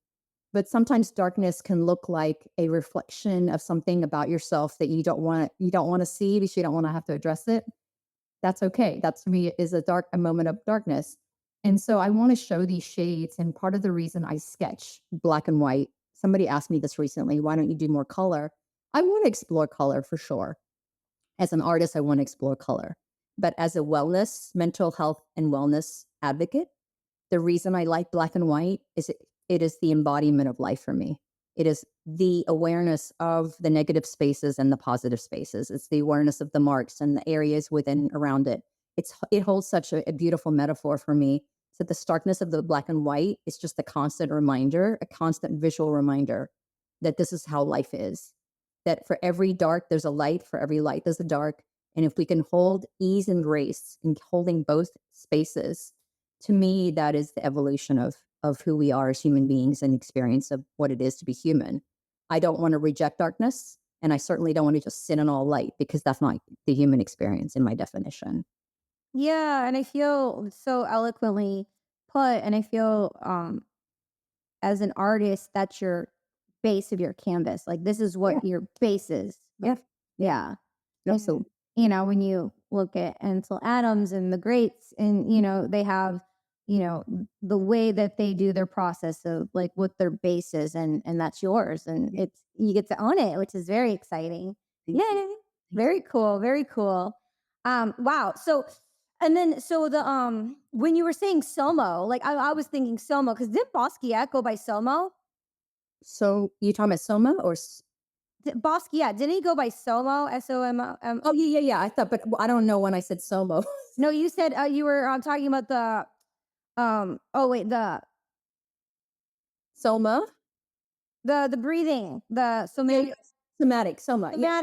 Speaker 2: but sometimes darkness can look like a reflection of something about yourself that you don't want to see because you don't want to have to address it. That's okay. That to me is a moment of darkness. And so I want to show these shades. And part of the reason I sketch black and white, somebody asked me this recently, why don't you do more color? I want to explore color for sure. As an artist, I want to explore color. But as a wellness, mental health and wellness advocate, the reason I like black and white is it is the embodiment of life for me. It is the awareness of the negative spaces and the positive spaces. It's the awareness of the marks and the areas within around it. It holds such a beautiful metaphor for me. So the starkness of the black and white is just a constant reminder, a constant visual reminder that this is how life is. That for every dark, there's a light. For every light, there's a dark. And if we can hold ease and grace in holding both spaces, to me, that is the evolution of who we are as human beings and experience of what it is to be human. I don't want to reject darkness, and I certainly don't want to just sit in all light because that's not the human experience in my definition.
Speaker 1: Yeah, and I feel so eloquently put, and I feel as an artist, that's your base of your canvas. Like this is
Speaker 2: Yeah,
Speaker 1: what your base is.
Speaker 2: yeah,
Speaker 1: Yeah.
Speaker 2: absolutely.
Speaker 1: And when you look at Ansel Adams and the greats, and they have, the way that they do their process of like what their base is, and that's yours. And it's you get to own it, which is very exciting.
Speaker 2: Thank you.
Speaker 1: Yeah.
Speaker 2: Thank
Speaker 1: Very cool. Very cool. Wow. So and then so the when you were saying Somo, like I was thinking Somo, because did Basquiat go by Somo?
Speaker 2: So you talking about Soma or?
Speaker 1: Basquiat, didn't he go by Somo? SOMO?
Speaker 2: Oh yeah, yeah, yeah. I thought, but I don't know when I said Somo.
Speaker 1: No, you said you were talking about the oh wait,
Speaker 2: Soma.
Speaker 1: the breathing, the
Speaker 2: Yeah, yeah. Somatic. Soma. Yeah,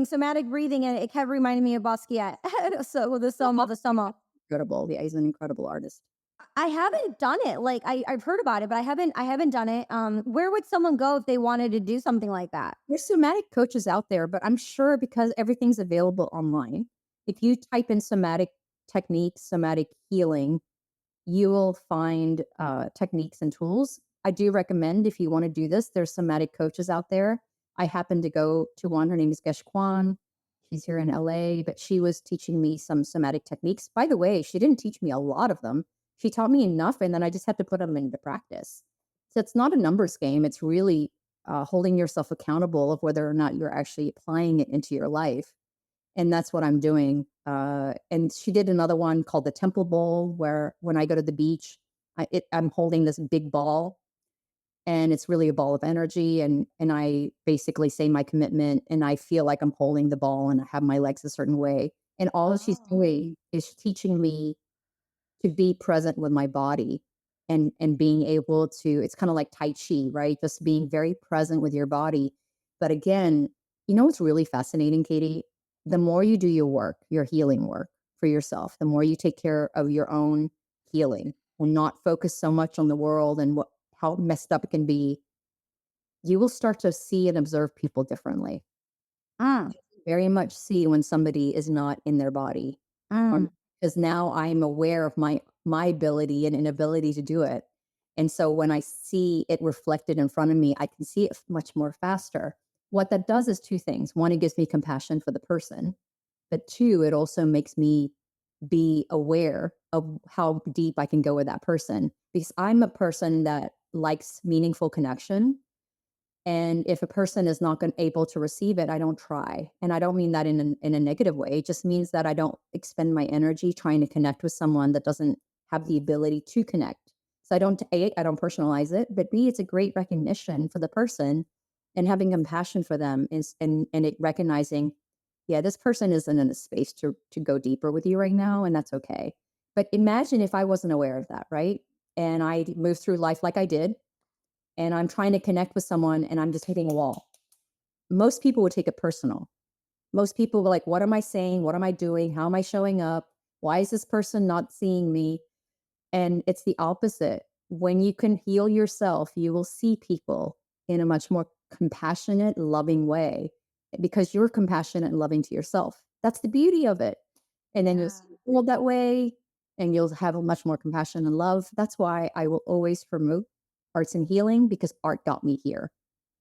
Speaker 1: somatic breathing, and it kept reminding me of Basquiat. So the Somo.
Speaker 2: incredible. Yeah, he's an incredible artist.
Speaker 1: I haven't done it. Like I've heard about it, but I haven't done it. Where would someone go if they wanted to do something like that?
Speaker 2: There's somatic coaches out there, but I'm sure because everything's available online, if you type in somatic techniques, somatic healing, you will find techniques and tools. I do recommend if you want to do this, there's somatic coaches out there. I happen to go to one. Her name is Gesh Kwan. She's here in LA, but she was teaching me some somatic techniques. By the way, she didn't teach me a lot of them. She taught me enough, and then I just had to put them into practice. So it's not a numbers game. It's really holding yourself accountable of whether or not you're actually applying it into your life. And that's what I'm doing. And she did another one called the Temple Bowl, where when I go to the beach, I'm holding this big ball, and it's really a ball of energy. And I basically say my commitment, and I feel like I'm holding the ball, and I have my legs a certain way. And all she's doing is teaching me to be present with my body and being able to, it's kind of like tai chi, right? Just being very present with your body. But again, you know what's really fascinating, Katie? The more you do your work, your healing work for yourself, the more you take care of your own healing and not focus so much on the world and what how messed up it can be, you will start to see and observe people differently.
Speaker 1: Mm,
Speaker 2: Very much see when somebody is not in their body,
Speaker 1: mm.
Speaker 2: because now I'm aware of my ability and inability to do it. And so when I see it reflected in front of me, I can see it much more faster. What that does is two things. One, it gives me compassion for the person, but two, it also makes me be aware of how deep I can go with that person because I'm a person that likes meaningful connection, and if a person is not able to receive it, I don't try. And I don't mean that in a negative way. It just means that I don't expend my energy trying to connect with someone that doesn't have the ability to connect. So I don't personalize it, but B, it's a great recognition for the person and having compassion for them is and it recognizing, yeah, this person isn't in a space to go deeper with you right now, and that's okay. But imagine if I wasn't aware of that, right? And I moved through life like I did, and I'm trying to connect with someone and I'm just hitting a wall. Most people would take it personal. Most people were like, what am I saying? What am I doing? How am I showing up? Why is this person not seeing me? And it's the opposite. When you can heal yourself, you will see people in a much more compassionate, loving way because you're compassionate and loving to yourself. That's the beauty of it. And then you'll
Speaker 1: Yeah.
Speaker 2: see the world that way and you'll have a much more compassion and love. That's why I will always promote. arts and healing because art got me here.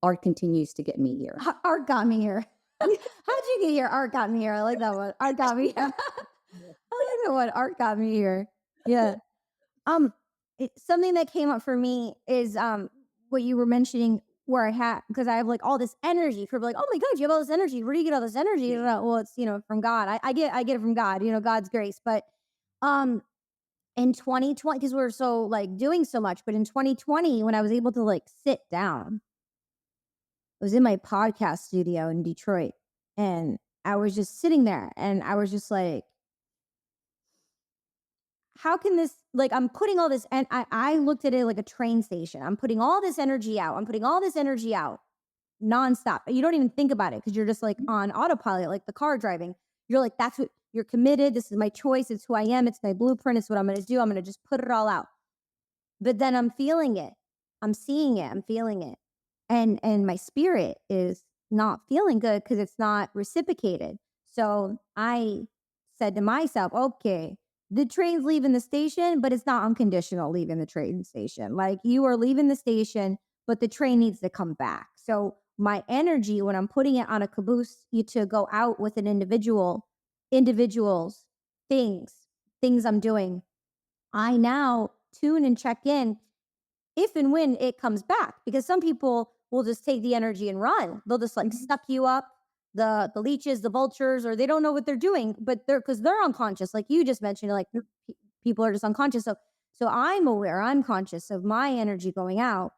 Speaker 2: Art continues to get me here.
Speaker 1: Art got me here. How'd you get here? Art got me here. I like that one. Art got me here. I like that one. Art got me here. Yeah. Um, Something that came up for me is what you were mentioning, where I had, because I have like all this energy. People are like, "Oh my god, you have all this energy. Where do you get all this energy?" You know, well, it's from God. I get it from God. God's grace. But um, in 2020, because we're so like doing so much, but in 2020, when I was able to like sit down, I was in my podcast studio in Detroit, and I was just sitting there, and I was just like, how can this, like, I'm putting all this, and I looked at it like a train station. I'm putting all this energy out. I'm putting all this energy out nonstop. You don't even think about it because you're just like on autopilot, like the car driving. You're like, that's what you're committed. This is my choice. It's who I am. It's my blueprint. It's what I'm going to do. I'm going to just put it all out. But then I'm feeling it. I'm seeing it. I'm feeling it. And my spirit is not feeling good because it's not reciprocated. So I said to myself, okay, the train's leaving the station, but it's not unconditional leaving the train station. Like, you are leaving the station, but the train needs to come back. So my energy, when I'm putting it on a caboose to go out with an individuals, things I'm doing, I now tune and check in if and when it comes back, because some people will just take the energy and run. They'll just like suck you up, the leeches, the vultures, or they don't know what they're doing, but they're unconscious, like you just mentioned. Like, people are just unconscious. So I'm aware, I'm conscious of my energy going out,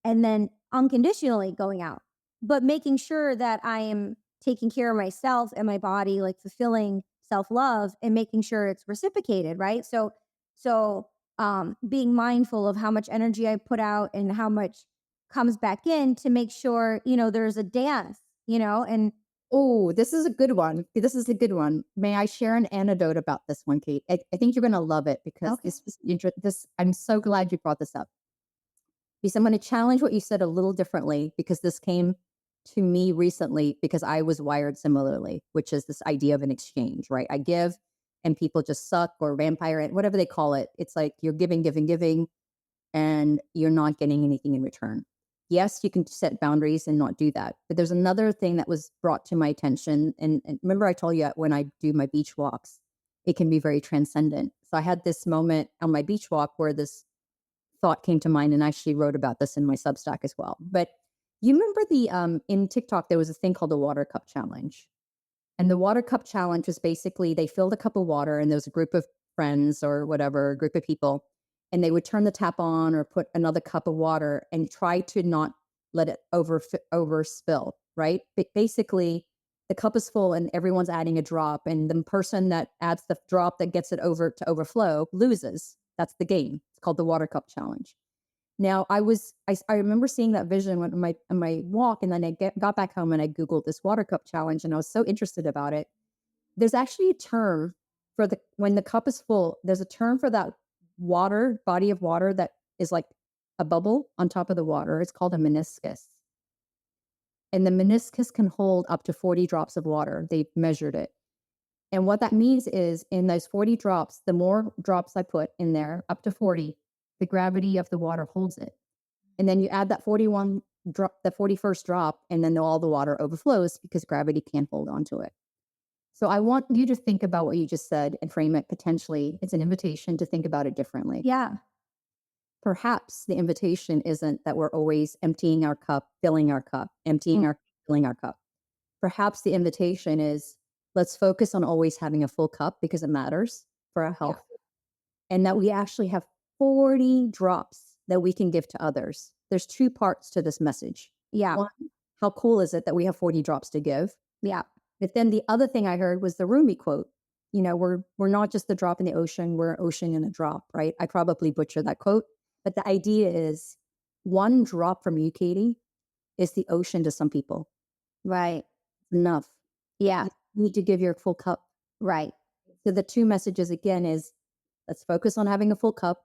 Speaker 1: and then unconditionally going out, but making sure that I am taking care of myself and my body, like fulfilling self-love and making sure it's reciprocated, right? So being mindful of how much energy I put out and how much comes back in, to make sure, there's a dance, and
Speaker 2: Oh, this is a good one. This is a good one. May I share an anecdote about this one, Kate? I think you're going to love it because
Speaker 1: okay.
Speaker 2: this. I'm so glad you brought this up because I'm going to challenge what you said a little differently because this came to me recently because I was wired similarly, which is this idea of an exchange, right? I give and people just suck or vampire, whatever they call it. It's like you're giving, giving, giving, and you're not getting anything in return. Yes, you can set boundaries and not do that. But there's another thing that was brought to my attention. And remember, I told you when I do my beach walks, it can be very transcendent. So I had this moment on my beach walk where this thought came to mind, and I actually wrote about this in my Substack as well. But you remember in TikTok, there was a thing called the water cup challenge. And the water cup challenge was basically they filled a cup of water and there was a group of friends or whatever, a group of people, and they would turn the tap on or put another cup of water and try to not let it over spill, right? But basically, the cup is full and everyone's adding a drop, and the person that adds the drop that gets it over to overflow loses. That's the game. It's called the water cup challenge. Now, I remember seeing that vision on my walk, and then got back home and I Googled this water cup challenge, and I was so interested about it. There's actually a term for when the cup is full, there's a term for that body of water that is like a bubble on top of the water. It's called a meniscus. And the meniscus can hold up to 40 drops of water. They've measured it. And what that means is in those 40 drops, the more drops I put in there, up to 40, the gravity of the water holds it. And then you add that 41 drop, the 41st drop, and then all the water overflows because gravity can't hold onto it. So I want you to think about what you just said and frame it potentially. It's an invitation to think about it differently.
Speaker 1: Yeah.
Speaker 2: Perhaps the invitation isn't that we're always emptying our cup, filling our cup, emptying our, filling our cup. Perhaps the invitation is let's focus on always having a full cup because it matters for our health. And that we actually have 40 drops that we can give to others. There's two parts to this message.
Speaker 1: Yeah.
Speaker 2: One, how cool is it that we have 40 drops to give?
Speaker 1: Yeah.
Speaker 2: But then the other thing I heard was the Rumi quote. We're not just the drop in the ocean, we're an ocean in a drop, right? I probably butchered that quote. But the idea is one drop from you, Katie, is the ocean to some people.
Speaker 1: Right.
Speaker 2: Enough.
Speaker 1: Yeah.
Speaker 2: You need to give your full cup.
Speaker 1: Right.
Speaker 2: So the two messages again is let's focus on having a full cup.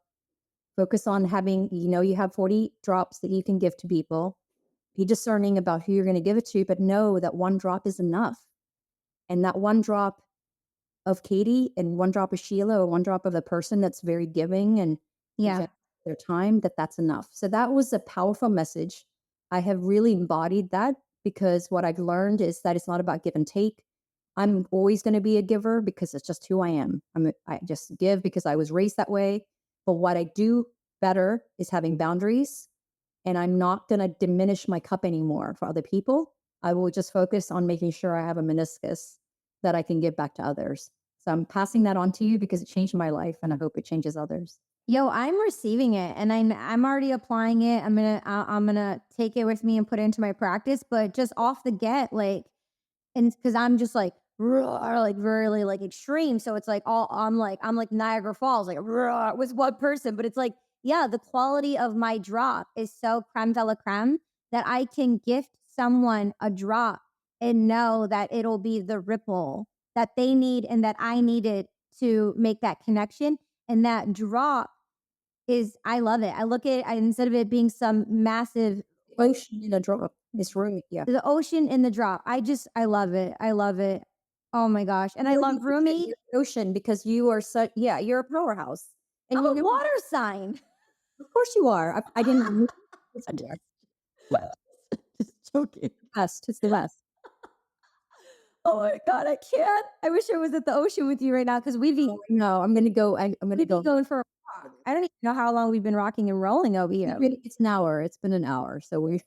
Speaker 2: Focus on having, you have 40 drops that you can give to people. Be discerning about who you're going to give it to, but know that one drop is enough. And that one drop of Katie and one drop of Sheila or one drop of a person that's very giving and
Speaker 1: Yeah.
Speaker 2: their time, that's enough. So that was a powerful message. I have really embodied that because what I've learned is that it's not about give and take. I'm always going to be a giver because it's just who I am. I just give because I was raised that way. But what I do better is having boundaries, and I'm not going to diminish my cup anymore for other people. I will just focus on making sure I have a meniscus that I can give back to others. So I'm passing that on to you because it changed my life, and I hope it changes others.
Speaker 1: Yo, I'm receiving it, and I'm already applying it. I'm gonna take it with me and put it into my practice. But just off the get, like, and because I'm just like roar, like really like extreme. So it's like all I'm like Niagara Falls, like roar, with one person. But it's like, yeah, the quality of my drop is so creme de la creme that I can gift someone a drop and know that it'll be the ripple that they need and that I needed to make that connection. And that drop is, I love it. I look at it, instead of it being some massive
Speaker 2: Ocean in a drop. It's really, yeah.
Speaker 1: the ocean in the drop. I love it. I love it. Oh my gosh. And I
Speaker 2: You're
Speaker 1: love
Speaker 2: the ocean,
Speaker 1: Rumi.
Speaker 2: you're the ocean because you are such, yeah, you're a powerhouse. And
Speaker 1: I'm a
Speaker 2: you,
Speaker 1: water sign.
Speaker 2: of course you are. I didn't. It's the best.
Speaker 1: Well, just joking.
Speaker 2: It's the best.
Speaker 1: Oh my God, I can't. I wish I was at the ocean with you right now because
Speaker 2: No, I'm gonna go. I'm gonna
Speaker 1: we'd be
Speaker 2: go.
Speaker 1: going for a walk. I don't even know how long we've been rocking and rolling over here.
Speaker 2: It's an hour. It's been an hour, so we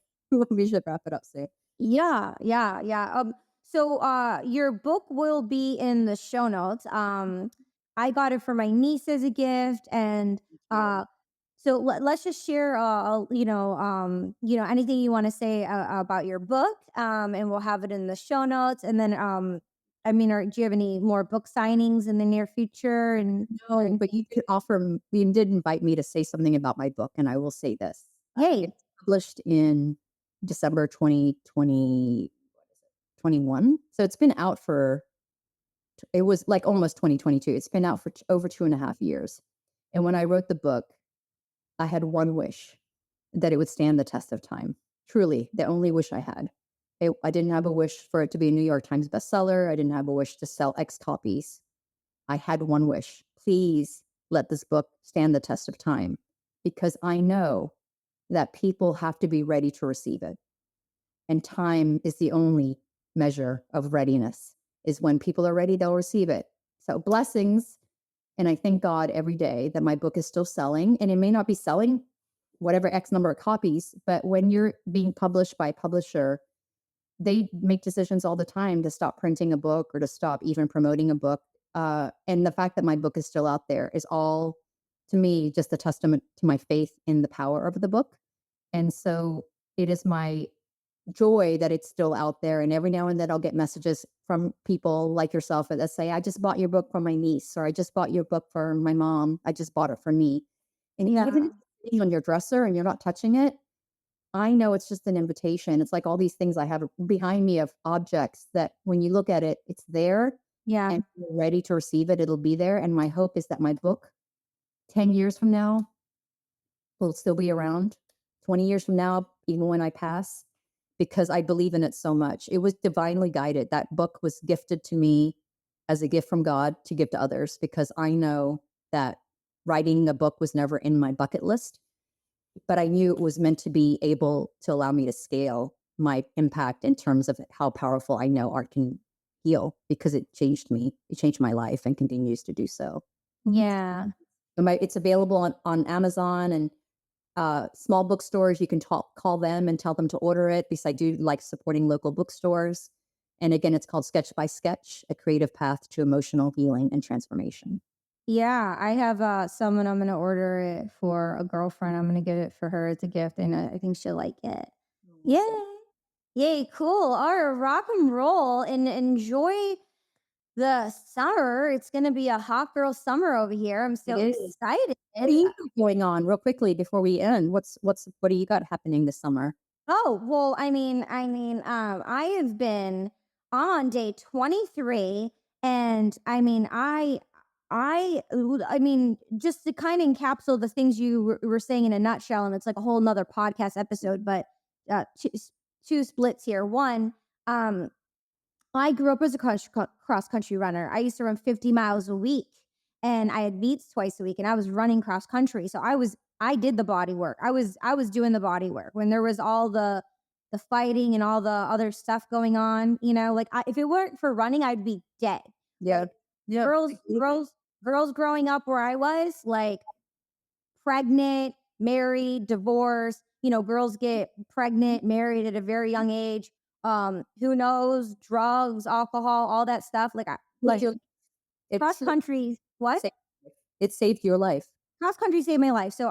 Speaker 2: we should wrap it up soon.
Speaker 1: Yeah, yeah, yeah. So your book will be in the show notes. I got it for my niece as a gift, and uh so let's just share anything you want to say about your book, and we'll have it in the show notes. And then do you have any more book signings in the near future? And
Speaker 2: No, but you could offer. You did invite me to say something about my book, and I will say this:
Speaker 1: hey,
Speaker 2: it's published in December 2021, so it's been out for. It was like almost 2022. It's been out for over 2.5 years. And when I wrote the book, I had one wish, that it would stand the test of time. Truly, the only wish I had. I didn't have a wish for it to be a New York Times bestseller. I didn't have a wish to sell X copies. I had one wish. Please let this book stand the test of time because I know that people have to be ready to receive it. And time is the only measure of readiness, is when people are ready, they'll receive it. So blessings. And I thank God every day that my book is still selling, and it may not be selling whatever X number of copies, but when you're being published by a publisher, they make decisions all the time to stop printing a book or to stop even promoting a book. And the fact that my book is still out there is all, to me, just a testament to my faith in the power of the book. And so it is my joy that it's still out there. And every now and then I'll get messages from people like yourself that say, I just bought your book for my niece, or I just bought your book for my mom. I just bought it for me. And
Speaker 1: yeah,
Speaker 2: even if it's sitting on your dresser and you're not touching it, I know it's just an invitation. It's like all these things I have behind me of objects that when you look at it, it's there
Speaker 1: yeah,
Speaker 2: and you're ready to receive it. It'll be there. And my hope is that my book 10 years from now will still be around, 20 years from now, even when I pass, because I believe in it so much. It was divinely guided. That book was gifted to me as a gift from God to give to others because I know that writing a book was never in my bucket list, but I knew it was meant to be able to allow me to scale my impact in terms of how powerful I know art can heal because it changed me. It changed my life and continues to do so.
Speaker 1: yeah.
Speaker 2: It's available on Amazon and small bookstores. You can call them and tell them to order it because I do like supporting local bookstores. And again, it's called Sketch by Sketch, a creative path to emotional healing and transformation.
Speaker 1: Yeah, I have someone I'm gonna order it for, a girlfriend. I'm gonna get it for her as a gift, and I think she'll like it. Yay! Yay! Cool. All right, rock and roll, and enjoy the summer. It's gonna be a hot girl summer over here. I'm
Speaker 2: It
Speaker 1: so
Speaker 2: is.
Speaker 1: excited.
Speaker 2: What do you got going on real quickly before we end? What do you got happening this summer?
Speaker 1: Oh, well, I have been on day 23, and just to kind of encapsulate the things you were saying in a nutshell, and it's like a whole nother podcast episode, but two splits here. One, I grew up as a cross country runner. I used to run 50 miles a week, and I had meets twice a week, and I was running cross country. So I did the body work. I was doing the body work when there was all the fighting and all the other stuff going on, like if it weren't for running, I'd be dead.
Speaker 2: Yeah.
Speaker 1: Like
Speaker 2: Yeah.
Speaker 1: girls, girls, girls growing up where I was, like pregnant, married, divorced, girls get pregnant, married at a very young age. Who knows, drugs, alcohol, all that stuff. Like
Speaker 2: Like
Speaker 1: cross
Speaker 2: it's
Speaker 1: country, what?
Speaker 2: saved, it saved your life.
Speaker 1: Cross country saved my life. So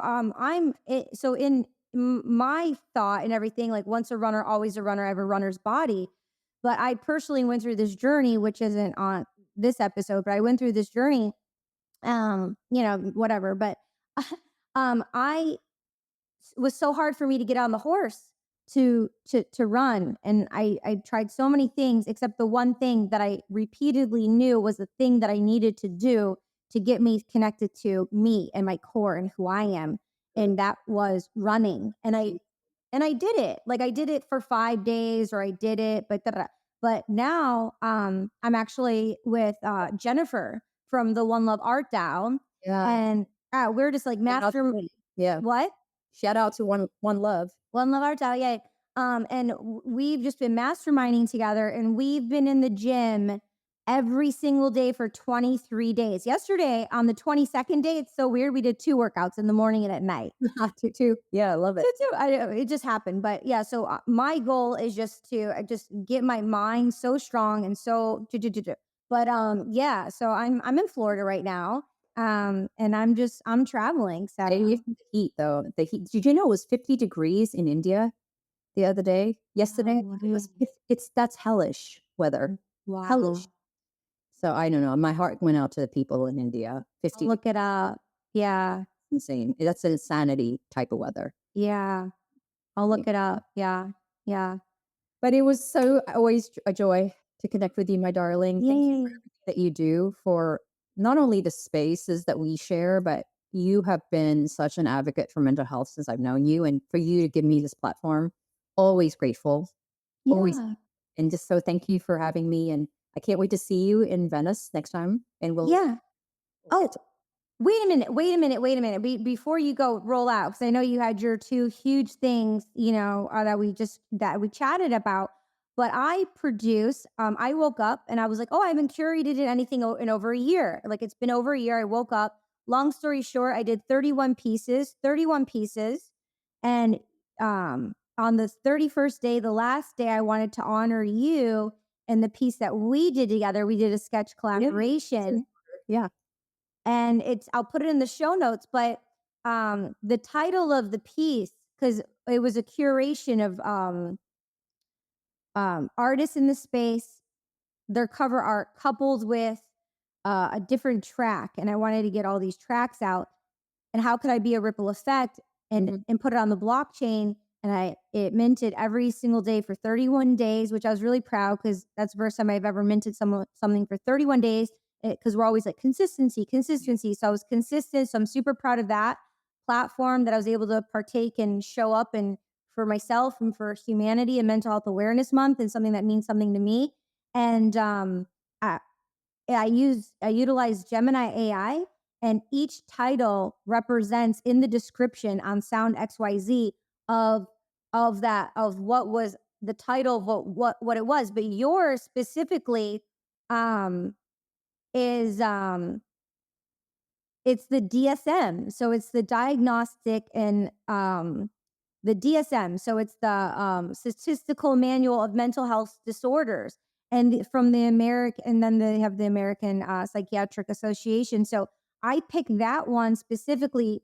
Speaker 1: so in my thought and everything, like once a runner, always a runner, I have a runner's body. But I personally went through this journey, which isn't on this episode, but I went through this journey, whatever. But I was so hard for me to get on the horse to run, and I tried so many things except the one thing that I repeatedly knew was the thing that I needed to do to get me connected to me and my core and who I am, and that was running. And I did it. Like I did it for 5 days, or I did it, but now I'm actually with Jennifer from the One Love Art Down,
Speaker 2: Yeah.
Speaker 1: and we're just like
Speaker 2: Shout out
Speaker 1: master.
Speaker 2: to yeah.
Speaker 1: What?
Speaker 2: Shout out to One Love.
Speaker 1: One Love Art Down, yeah. And we've just been masterminding together, and we've been in the gym every single day for 23 days. Yesterday, on the 22nd day, it's so weird. We did 2 workouts in the morning and at night.
Speaker 2: Too. Yeah, I love it.
Speaker 1: It just happened. But yeah, so my goal is just to just get my mind so strong and so. But yeah, so I'm in Florida right now. And I'm traveling. So
Speaker 2: The heat though. The heat. Did you know it was 50 degrees in India the other day? Yesterday?
Speaker 1: wow,
Speaker 2: It was that's hellish weather.
Speaker 1: wow.
Speaker 2: Hellish. So I don't know. My heart went out to the people in India.
Speaker 1: I'll
Speaker 2: 50
Speaker 1: look it up. Yeah,
Speaker 2: insane. That's an insanity type of weather.
Speaker 1: yeah. I'll look it up. Yeah, yeah.
Speaker 2: But it was so always a joy to connect with you, my darling. Thank you for
Speaker 1: Yay.
Speaker 2: everything that you do for not only the spaces that we share, but you have been such an advocate for mental health since I've known you. And for you to give me this platform, always grateful. Always.
Speaker 1: Yeah.
Speaker 2: And just so thank you for having me. And I can't wait to see you in Venice next time. And
Speaker 1: Yeah.
Speaker 2: we'll
Speaker 1: Oh, wait a minute. Wait a minute. Wait a minute. Before you go roll out, because I know you had your 2 huge things, that we chatted about. But I produce. I woke up and I was like, oh, I haven't curated anything in over a year. Like it's been over a year. I woke up. Long story short, I did 31 pieces. 31 pieces, and on the 31st day, the last day, I wanted to honor you and the piece that we did together. We did a sketch collaboration.
Speaker 2: yeah.
Speaker 1: And I'll put it in the show notes, but the title of the piece, because it was a curation of artists in the space, their cover art coupled with a different track, and I wanted to get all these tracks out, and how could I be a ripple effect and put it on the blockchain. And it minted every single day for 31 days, which I was really proud, because that's the first time I've ever minted something for 31 days, because we're always like consistency. So I was consistent. So I'm super proud of that platform that I was able to partake and show up and for myself and for humanity and Mental Health Awareness Month, and something that means something to me. And I utilize Gemini AI, and each title represents in the description on Sound XYZ of what was the title of what it was. But yours specifically is it's the DSM. So it's the diagnostic and the DSM. So it's the Statistical Manual of Mental Health Disorders, and from the American, and then they have the American Psychiatric Association. So I picked that one specifically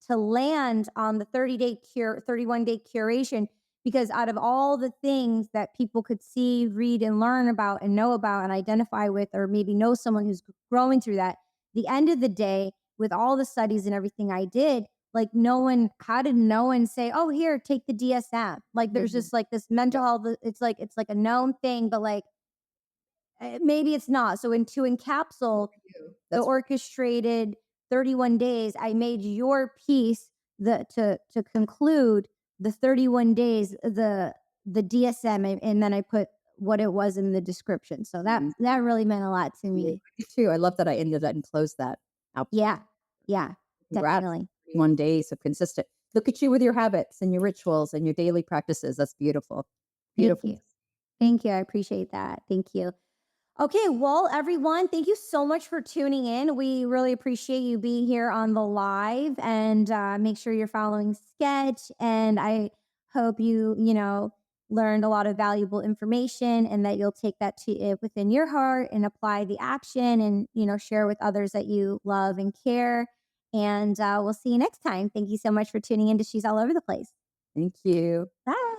Speaker 1: to land on the 31-day curation, because out of all the things that people could see, read, and learn about and know about and identify with, or maybe know someone who's growing through that, the end of the day, with all the studies and everything I did, like how did no one say, oh, here, take the DSM? Like there's just like this mental health, it's like a known thing, but like maybe it's not. So to encapsulate the orchestrated 31 days, I made your piece to conclude the 31 days, the DSM, and then I put what it was in the description. So that really meant a lot to me.
Speaker 2: Me too. I love that I ended up and closed that out.
Speaker 1: Yeah. Yeah.
Speaker 2: Congrats.
Speaker 1: Definitely.
Speaker 2: one days of consistent. Look at you with your habits and your rituals and your daily practices. That's beautiful.
Speaker 1: Thank
Speaker 2: Beautiful.
Speaker 1: you. Thank you. I appreciate that. Thank you. Okay, well, everyone, thank you so much for tuning in. We really appreciate you being here on the live, and make sure you're following Sketch. And I hope learned a lot of valuable information, and that you'll take that to it within your heart and apply the action, and share with others that you love and care. And we'll see you next time. Thank you so much for tuning in to She's All Over the Place.
Speaker 2: Thank you.
Speaker 1: Bye.